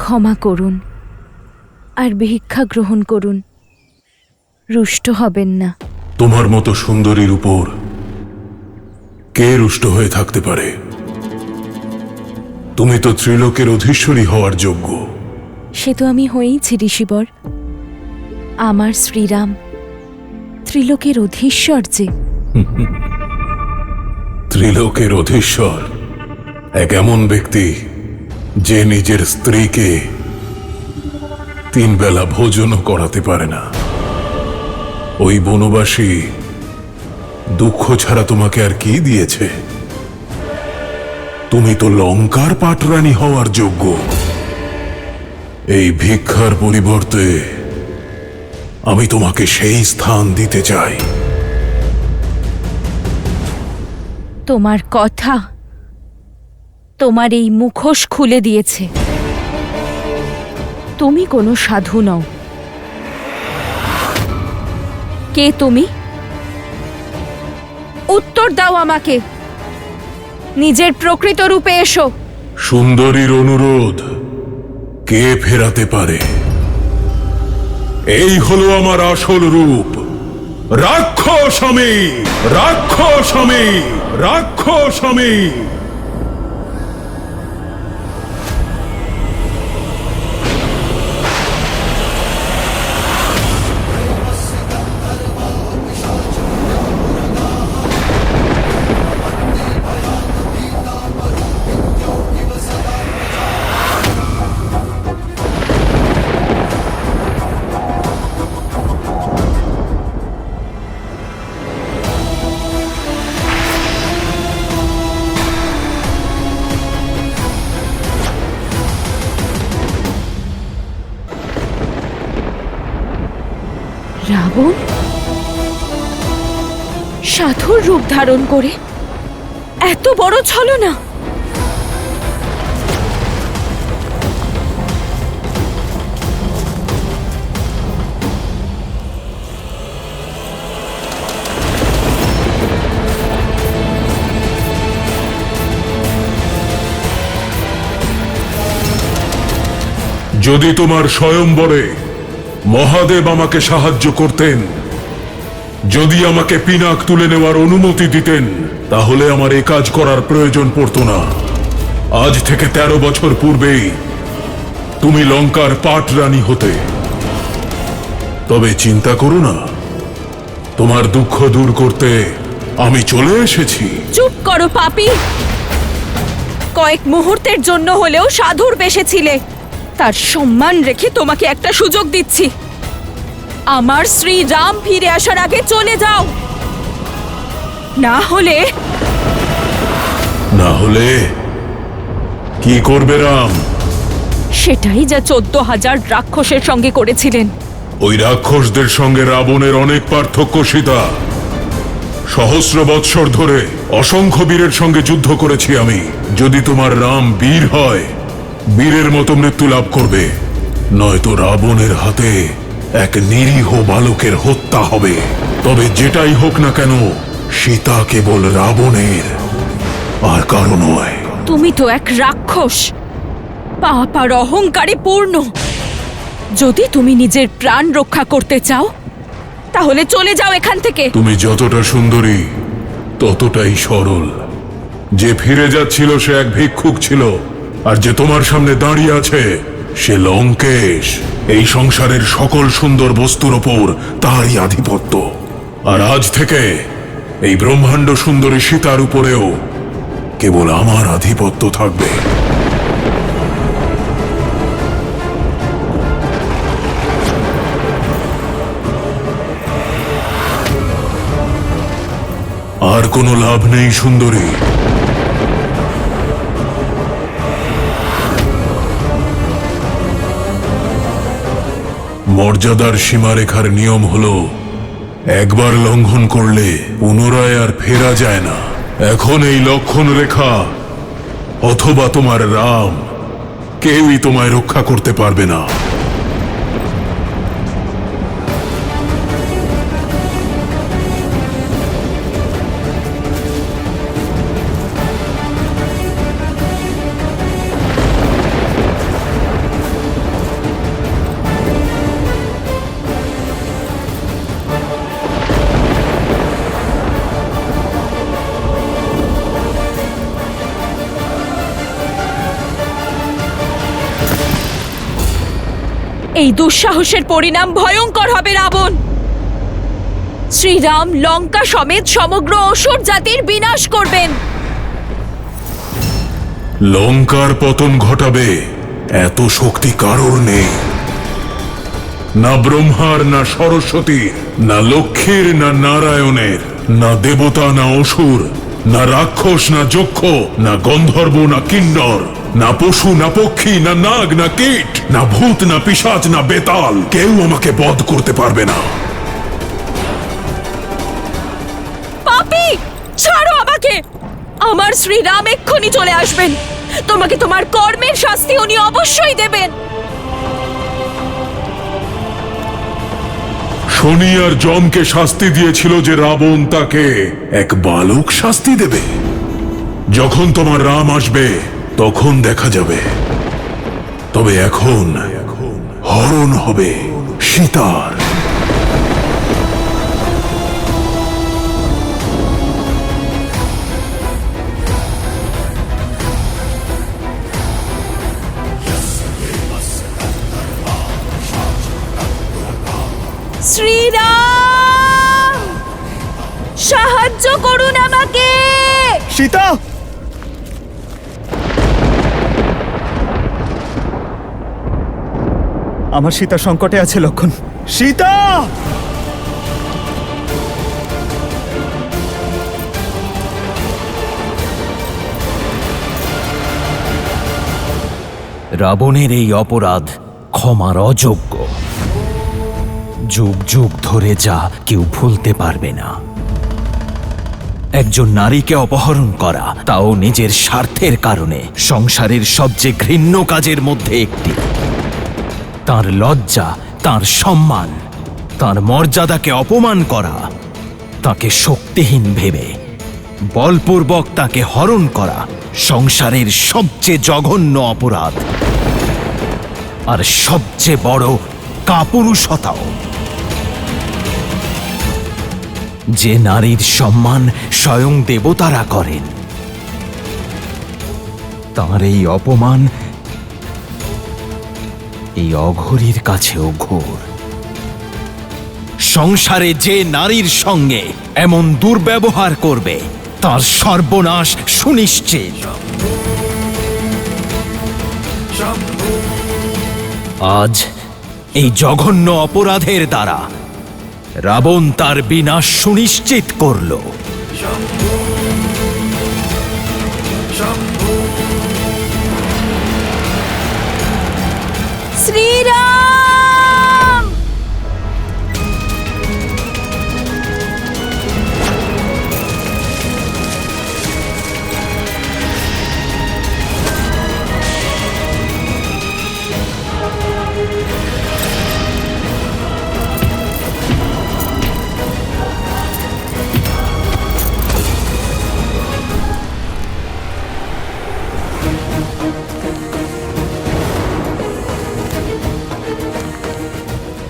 ক্ষমা করুন আর ভিক্ষা গ্রহণ করুন, রুষ্ট হবেন না। তোমার মতো সুন্দরীর উপর কে রুষ্ট হয়ে থাকতে পারে? তুমি তো ত্রিলোকের অধীশ্বরী হওয়ার যোগ্য। সে তো আমি হয়েইছি ঋষিবর। আমার শ্রীরাম ত্রিলোকের অধীশ্বর যে। ত্রিলোকের অধীশ্বর এক এমন ব্যক্তি যে নিজের স্ত্রীকে 3 বেলা ভোজনও করাতে পারে না। ওই বনবাসী দুঃখ ছাড়া তোমাকে আর কি দিয়েছে? তুমি তো লঙ্কার পাটরানী হওয়ার যোগ্য। এই ভিক্ষার পরিবর্তে আমি তোমাকে সেই স্থান দিতে চাই। তোমার কথা তোমার এই মুখোশ খুলে দিয়েছে। তুমি কোনো সাধু নও। কে তুমি? উত্তর দাও আমাকে। নিজের প্রকৃত রূপে এসো। সুন্দরীর অনুরোধ কে ফেরাতে পারে? এই হলো আমার আসল রূপ। রাক্ষস আমি, রাক্ষস আমি, রাক্ষস আমি। রাবণ সাধুর রূপ ধারণ করে এত বড় ছলনা! যদি তোমার স্বয়ম্বরে মহাদেব আমাকে সাহায্য করতেন, যদি আমাকে পিনাক তুলে নেওয়ার অনুমতি দিতেন, তাহলে আমার এ কাজ করার প্রয়োজন পড়তো না। আজ থেকে 13 বছর পূর্বেই তুমি লঙ্কার পাট রানী হতে। তবে চিন্তা করো না, তোমার দুঃখ দূর করতে আমি চলে এসেছি। চুপ করো পাপী! কয়েক মুহূর্তের জন্য হলেও সাধুর বেশে ছিলে। তার সম্মান রেখে তোমাকে একটা সুযোগ দিচ্ছি। আমার শ্রীরাম ফিরে আসার আগে চলে যাও, না হলে কি করবে রাম? সেটাই যা 14,000 রাক্ষসের সঙ্গে করেছিলেন। ওই রাক্ষসদের সঙ্গে রাবণের অনেক পার্থক্য সীতা। সহস্র বৎসর ধরে অসংখ্য বীরের সঙ্গে যুদ্ধ করেছি আমি। যদি তোমার রাম বীর হয়, বীরের মতো মৃত্যু লাভ করবে, নয়তো রাবণের হাতে এক নিরীহ বালকের হত্যা হবে। তবে যেটাই হোক না কেন, সীতা কেবল রাবণের, আর কারো নয়। তুমি তো এক রাক্ষস, পাপ আর অহংকারে পূর্ণ। যদি তুমি নিজের প্রাণ রক্ষা করতে চাও, তাহলে চলে যাও এখান থেকে। তুমি যতটা সুন্দরী, ততটাই সরল। যে ফিরে যাচ্ছিল সে এক ভিক্ষুক ছিল, আর যে তোমার সামনে দাঁড়িয়ে আছে সে লঙ্কেশ। এই সংসারের সকল সুন্দর বস্তুর ওপর তারই আধিপত্য। আর আজ থেকে এই ব্রহ্মাণ্ড সুন্দরী সীতার উপরেও কেবল আমার আধিপত্য থাকবে। আর কোনো লাভ নেই সুন্দরী। মর্যাদার সীমারেখার নিয়ম হলো, একবার লঙ্ঘন করলে পুনরায় আর ফেরা যায় না। এখন এই লক্ষণ রেখা অথবা তোমার রাম, কেউই তোমায় রক্ষা করতে পারবে না। এই দুঃসাহসের পরিণাম ভয়ঙ্কর হবে রাবণ। শ্রীরাম লঙ্কা সমেত সমগ্র অসুর জাতির বিনাশ করবেন। লঙ্কার পতন ঘটাবে এত শক্তি কারোর নেই। না ব্রহ্মার, না সরস্বতীর, না লক্ষ্মীর, না নারায়ণের, না দেবতা, না অসুর, না রাক্ষস, না যক্ষ, না গন্ধর্ব, না কিন্নর, না পশু, না পক্ষী, না নাগ, না কীট, না ভূত, না পিশাচ, না বেতাল, কেউ আমাকে বধ করতে পারবে না। পাপী, ছাড়ো আমাকে। আমার শ্রীরাম এক্ষুনি চলে আসবেন। তোমাকে তোমার কর্মের শাস্তি উনি অবশ্যই দেবেন। শনি আর যমকে শাস্তি দিয়েছিল যে রাবণ তাকে এক বালক শাস্তি দেবে। যখন তোমার রাম আসবে তখন দেখা যাবে। তবে এখন হরণ হবে সীতার। শ্রীরাম, সাহায্য করুন আমাকে। সীতা! আমার সীতা সংকটে আছে লক্ষণ। সীতা! রাবণের এই অপরাধ ক্ষমার অযোগ্য। যুগ যুগ ধরে যা কেউ ভুলতে পারবে না। একজন নারীকে অপহরণ করা, তাও নিজের স্বার্থের কারণে, সংসারের সবচেয়ে ঘৃণ্য কাজের মধ্যে একটি। তার লজ্জা, তার সম্মান, তার মর্যাদাকে অপমান করা, তাকে শক্তিহীন ভেবে বলপূর্বক তাকে হরণ করা সংসারের সবচেয়ে জঘন্য অপরাধ, আর সবচেয়ে বড় কাপুরুষতাও। যে নারীর সম্মান স্বয়ং দেবতারা করেন, তার এই অপমান এই অঘরীর কাছেও ঘোর। সংসারে যে নারীর সঙ্গে এমন দুর্ব্যবহার করবে, তার সর্বনাশ সুনিশ্চিত। আজ এই জঘন্য অপরাধের দ্বারা রাবণ তার বিনাশ সুনিশ্চিত করল। শ্রীরাম!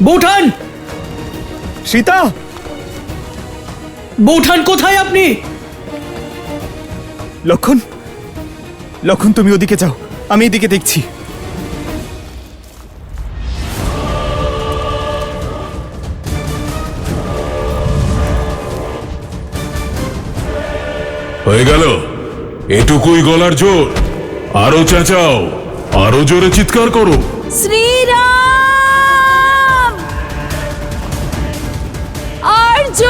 বৌঠান! সীতা! বৌঠান, কোথায় আপনি? লক্ষণ, লক্ষণ, তুমি ওদিকে যাও, আমি এদিকে দেখছি। হয়ে গেল? এটুকুই গলার জোর? আরো চেঁচাও, আরো জোরে চিৎকার করো। শ্রীরাম! আর্য!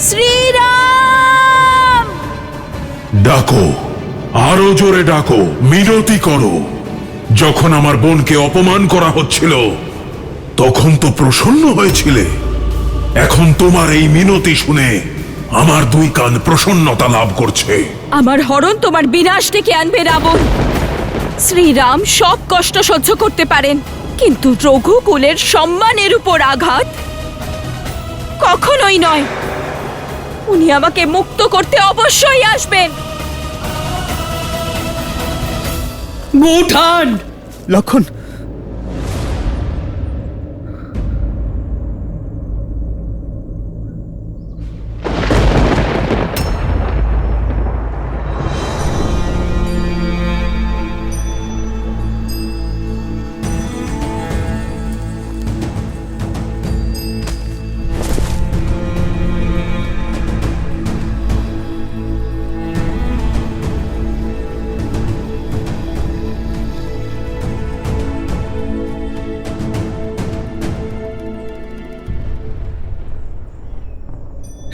শ্রীরাম! ডাকো, আরো জোরে ডাকো, মিনতি করো। যখন আমার বোনকে অপমান করা হচ্ছিল, তখন তো প্রসন্ন হয়েছিলে। এখন তোমার এই মিনতি শুনে আমার দুই কান প্রসন্নতা লাভ করছে। আমার হরণ তোমার বিনাশ ডেকে আনবে রাবণ। শ্রীরাম সব কষ্ট সহ্য করতে পারেন, কিন্তু রঘুকুলের সম্মানের উপর আঘাত কখনোই নয়। উনি আমাকে মুক্ত করতে অবশ্যই আসবেন। বৌঠান! লক্ষণ,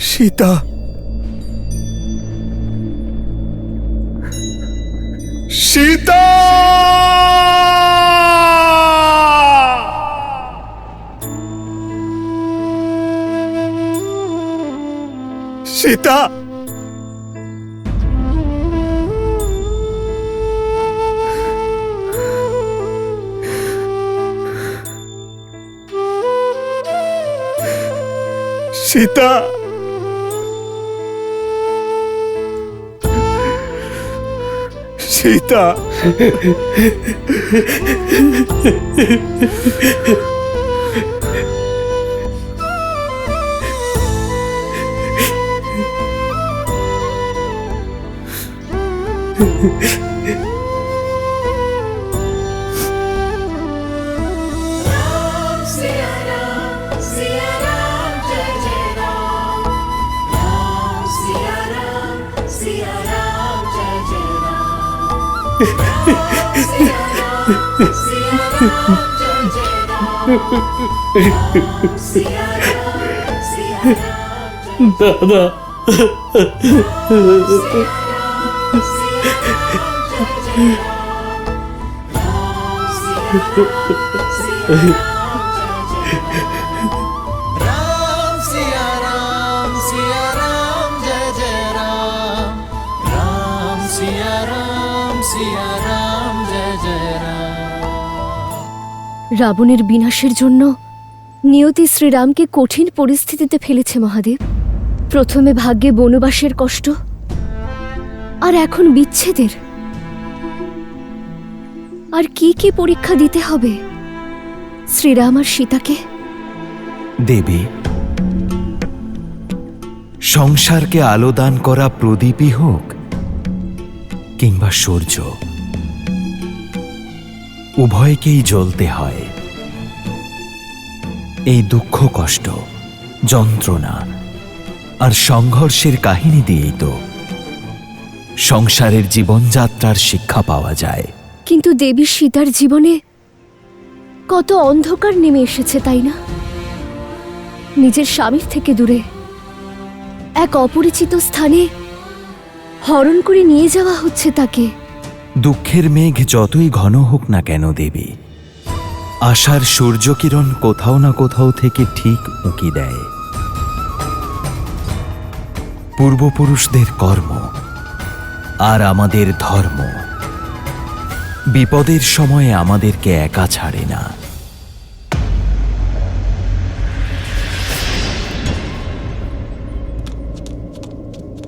সীতা! সীতা! সীতা! সীতা! সীতা! Siya Ram, দাদা, राम सिया राम जय जय राम सिया राम जय जय राम। রাবণের বিনাশের জন্য নিয়তি শ্রীরামকে কঠিন পরিস্থিতিতে ফেলেছে মহাদেব। প্রথমে ভাগ্যে বনবাসের কষ্ট, আর এখন বিচ্ছেদের। আর কি কি পরীক্ষা দিতে হবে শ্রীরাম আর সীতাকে? দেবী, সংসারকে আলো দান করা প্রদীপই হোক কিংবা সূর্য, উভয়কেই জ্বলতে হয়। এই দুঃখ, কষ্ট, যন্ত্রণা আর সংঘর্ষের কাহিনী দিয়েই তো সংসারের জীবনযাত্রার শিক্ষা পাওয়া যায়। কিন্তু দেবী সীতার জীবনে কত অন্ধকার নেমে এসেছে, তাই না? নিজের স্বামীর থেকে দূরে এক অপরিচিত স্থানে হরণ করে নিয়ে যাওয়া হচ্ছে তাকে। দুঃখের মেঘ যতই ঘন হোক না কেন দেবী, আশার সূর্যকিরণ কোথাও না কোথাও থেকে ঠিক উঁকি দেয়। পূর্বপুরুষদের কর্ম আর আমাদের ধর্ম বিপদের সময়ে আমাদেরকে একা ছাড়ে না।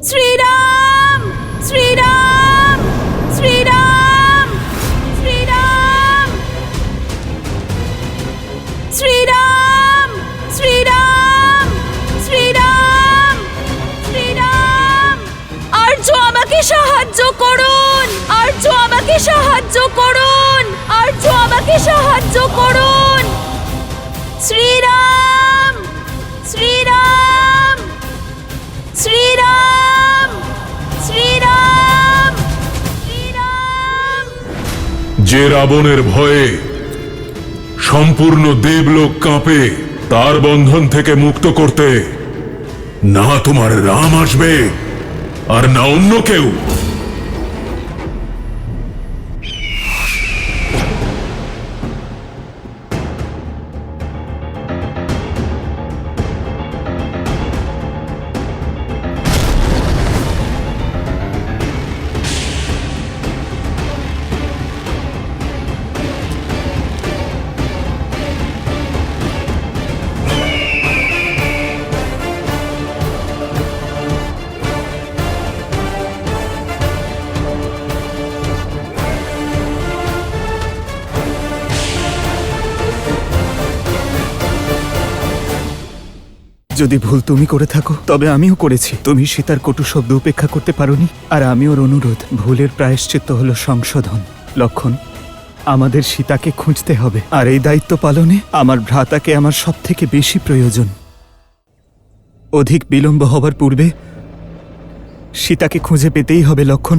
শ্রীরাম, শ্রীরাম, শ্রীরাম, শ্রীরাম, শ্রীরাম, শ্রীরাম, শ্রীরাম, শ্রীরাম। আর্য, আমাকে সাহায্য করুন! আর্য, আমাকে সাহায্য করুন! আর্য, আমাকে সাহায্য করুন! শ্রীরাম, শ্রীরাম, শ্রীরাম, শ্রীরাম, শ্রীরাম। যে রাবণের ভয়ে সম্পূর্ণ দেবলোক কাঁপে, তার বন্ধন থেকে মুক্ত করতে না তোমার রাম আসবে আর না অন্য কেউ। যদি ভুল তুমি করে থাকো তবে আমিও করেছি। তুমি সীতার কটু শব্দ উপেক্ষা করতে পারোনি, আর আমি ওর অনুরোধ। ভুলের প্রায়শ্চিত্ত হলো সংশোধন। লক্ষণ, আমাদের সীতাকে খুঁজতে হবে, আর এই দায়িত্ব পালনে আমার ভ্রাতাকে আমার সব থেকে বেশি প্রয়োজন। অধিক বিলম্ব হবার পূর্বে সীতাকে খুঁজে পেতেই হবে। লক্ষণ,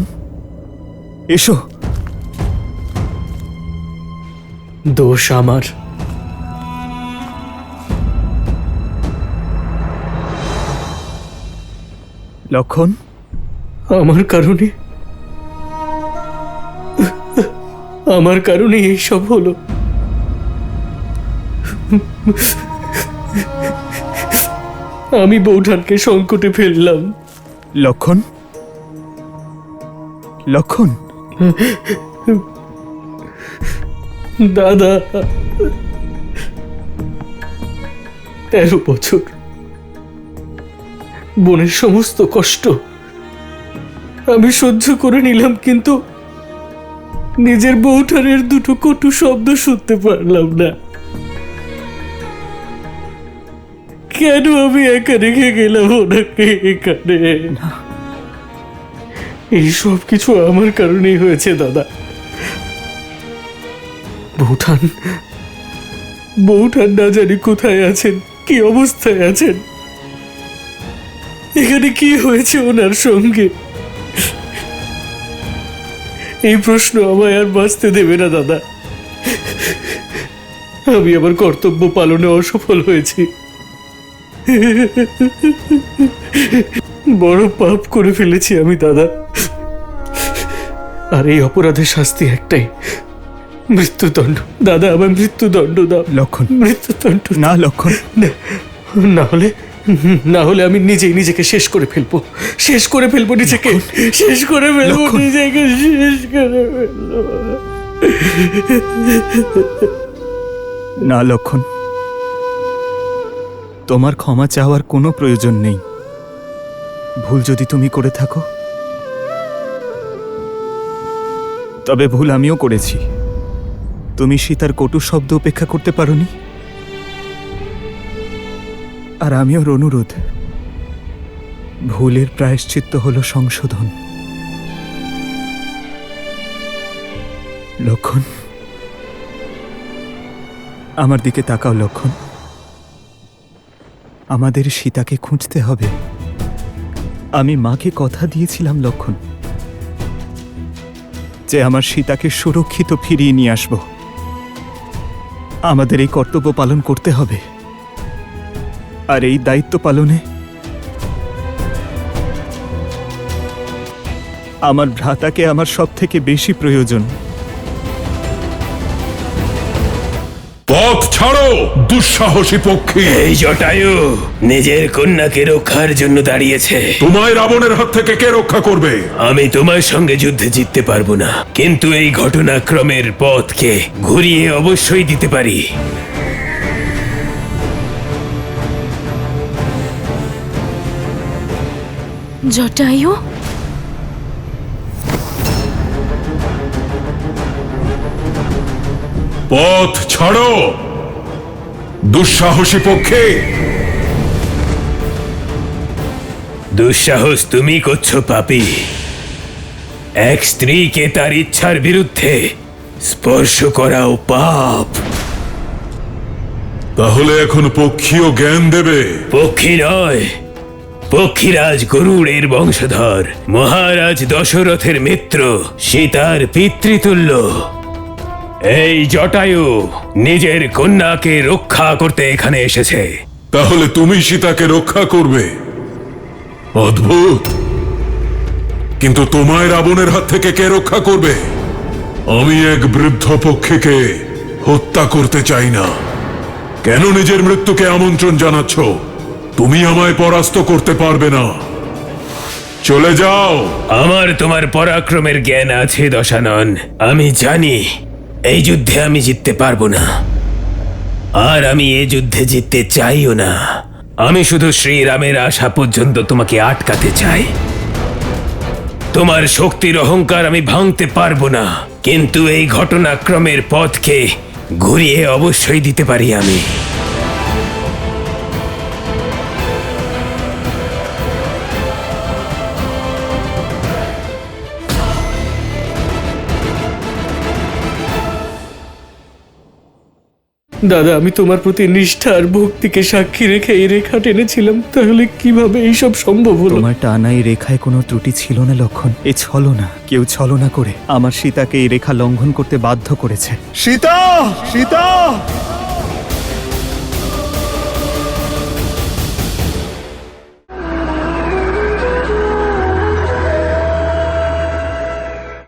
এসো। দোষ আমার। লক্ষণ, আমার কারণে এইসব হলো। আমি বৌঠানকে সংকটে ফেললাম। লক্ষণ, লক্ষণ, দাদা, 13 বছর বোনের সমস্ত কষ্ট আমি সহ্য করে নিলাম, কিন্তু নিজের বৌঠানের দুটো কটু শব্দ শুনতে পারলাম না। কেন আমি একা রেখে গেলাম ওনাকে এখানে? এই সব কিছু আমার কারণেই হয়েছে দাদা। বৌঠান না জানি কোথায় আছেন, কি অবস্থায় আছেন, এখানে কি হয়েছে ওনার সঙ্গে, এই প্রশ্ন আমায় আর বাঁচতে দেবে না দাদা। আমি আমার কর্তব্য পালনে অসফল হয়েছি, বড় পাপ করে ফেলেছি আমি দাদা, আর এই অপরাধের শাস্তি একটাই, মৃত্যুদণ্ড। দাদা আমার মৃত্যুদণ্ড দাও। লক্ষণ, মৃত্যুদণ্ড না লক্ষণ, না হলে আমি নিজেকে শেষ করে ফেলবো, নিজেকে শেষ করে ফেলবো, লক্ষণ। নিজেকে শেষ করে ফেলবো। না লক্ষণ, তোমার ক্ষমা চাওয়ার কোনো প্রয়োজন নেই। ভুল যদি তুমি করে থাকো, তবে ভুল আমিও করেছি। তুমি সীতার কটু শব্দ উপেক্ষা করতে পারোনি, আর আমিও অনুরোধ, ভুলের প্রায়শ্চিত্ত হলো সংশোধন। লক্ষণ, আমার দিকে তাকাও লক্ষণ। আমাদের সীতাকে খুঁজতে হবে। আমি মাকে কথা দিয়েছিলাম লক্ষণ, যে আমার সীতাকে সুরক্ষিত ফিরিয়ে নিয়ে আসব। আমাদের এই কর্তব্য পালন করতে হবে, আর এই দায়িত্ব পালনে আমার ভ্রাতাকে আমার সব থেকে বেশি প্রয়োজন। পথ ছাড়ো দুঃসাহসী পক্ষী। এই জটায়ু নিজের কন্যাকে রক্ষার জন্য দাঁড়িয়েছে। তোমায় রাবণের হাত থেকে কে রক্ষা করবে? আমি তোমার সঙ্গে যুদ্ধে জিততে পারবো না, কিন্তু এই ঘটনাক্রমের পথকে ঘুরিয়ে অবশ্যই দিতে পারি। জটায়ু, পথ ছাড়ো দুঃসাহসী পক্ষে। দুঃসাহস তুমি করছো পাপী। এক স্ত্রীকে তার ইচ্ছার বিরুদ্ধে স্পর্শ করাও পাপ। তাহলে এখন পক্ষীও জ্ঞান দেবে? পক্ষী নয়, পক্ষীরাজ গরুড়ের বংশধর, মহারাজ দশরথের মিত্র, সীতার পিতৃতুল্য। এই জটায়ু নিজের কন্যাকে রক্ষা করতে এখানে এসেছে। তাহলে তুমি সীতাকে রক্ষা করবে? অদ্ভুত। কিন্তু তোমায় রাবণের হাত থেকে কে রক্ষা করবে? আমি এক বৃদ্ধ পক্ষীকে হত্যা করতে চাই না। কেন নিজের মৃত্যুকে আমন্ত্রণ জানাচ্ছ? তুমি আমায় পরাস্ত করতে পারবে না। চলে যাও। আমার তোমার পরাক্রমের জ্ঞান আছে দশানন। আমি জানি এই যুদ্ধে আমি জিততে পারবো না, আর আমি এই যুদ্ধে জিততে চাইও না। আমি শুধু শ্রীরামের আশা পর্যন্ত তোমাকে আটকাতে চাই। তোমার শক্তির অহংকার আমি ভাঙতে পারবো না, কিন্তু এই ঘটনাক্রমের পথকে ঘুরিয়ে অবশ্যই দিতে পারি আমি। দাদা আমি তোমার প্রতি নিষ্ঠা আর ভক্তিকে সাক্ষী রেখে এই রেখা টেনেছিলাম, তাহলে কিভাবে এইসব সম্ভব হলো? তোমার টানা এই রেখায় কোনো ত্রুটি ছিল না লক্ষণ। এ ছলনা, কেউ ছলনা করে আমার সীতাকে এই রেখা লঙ্ঘন করতে বাধ্য করেছে। সীতা, সীতা!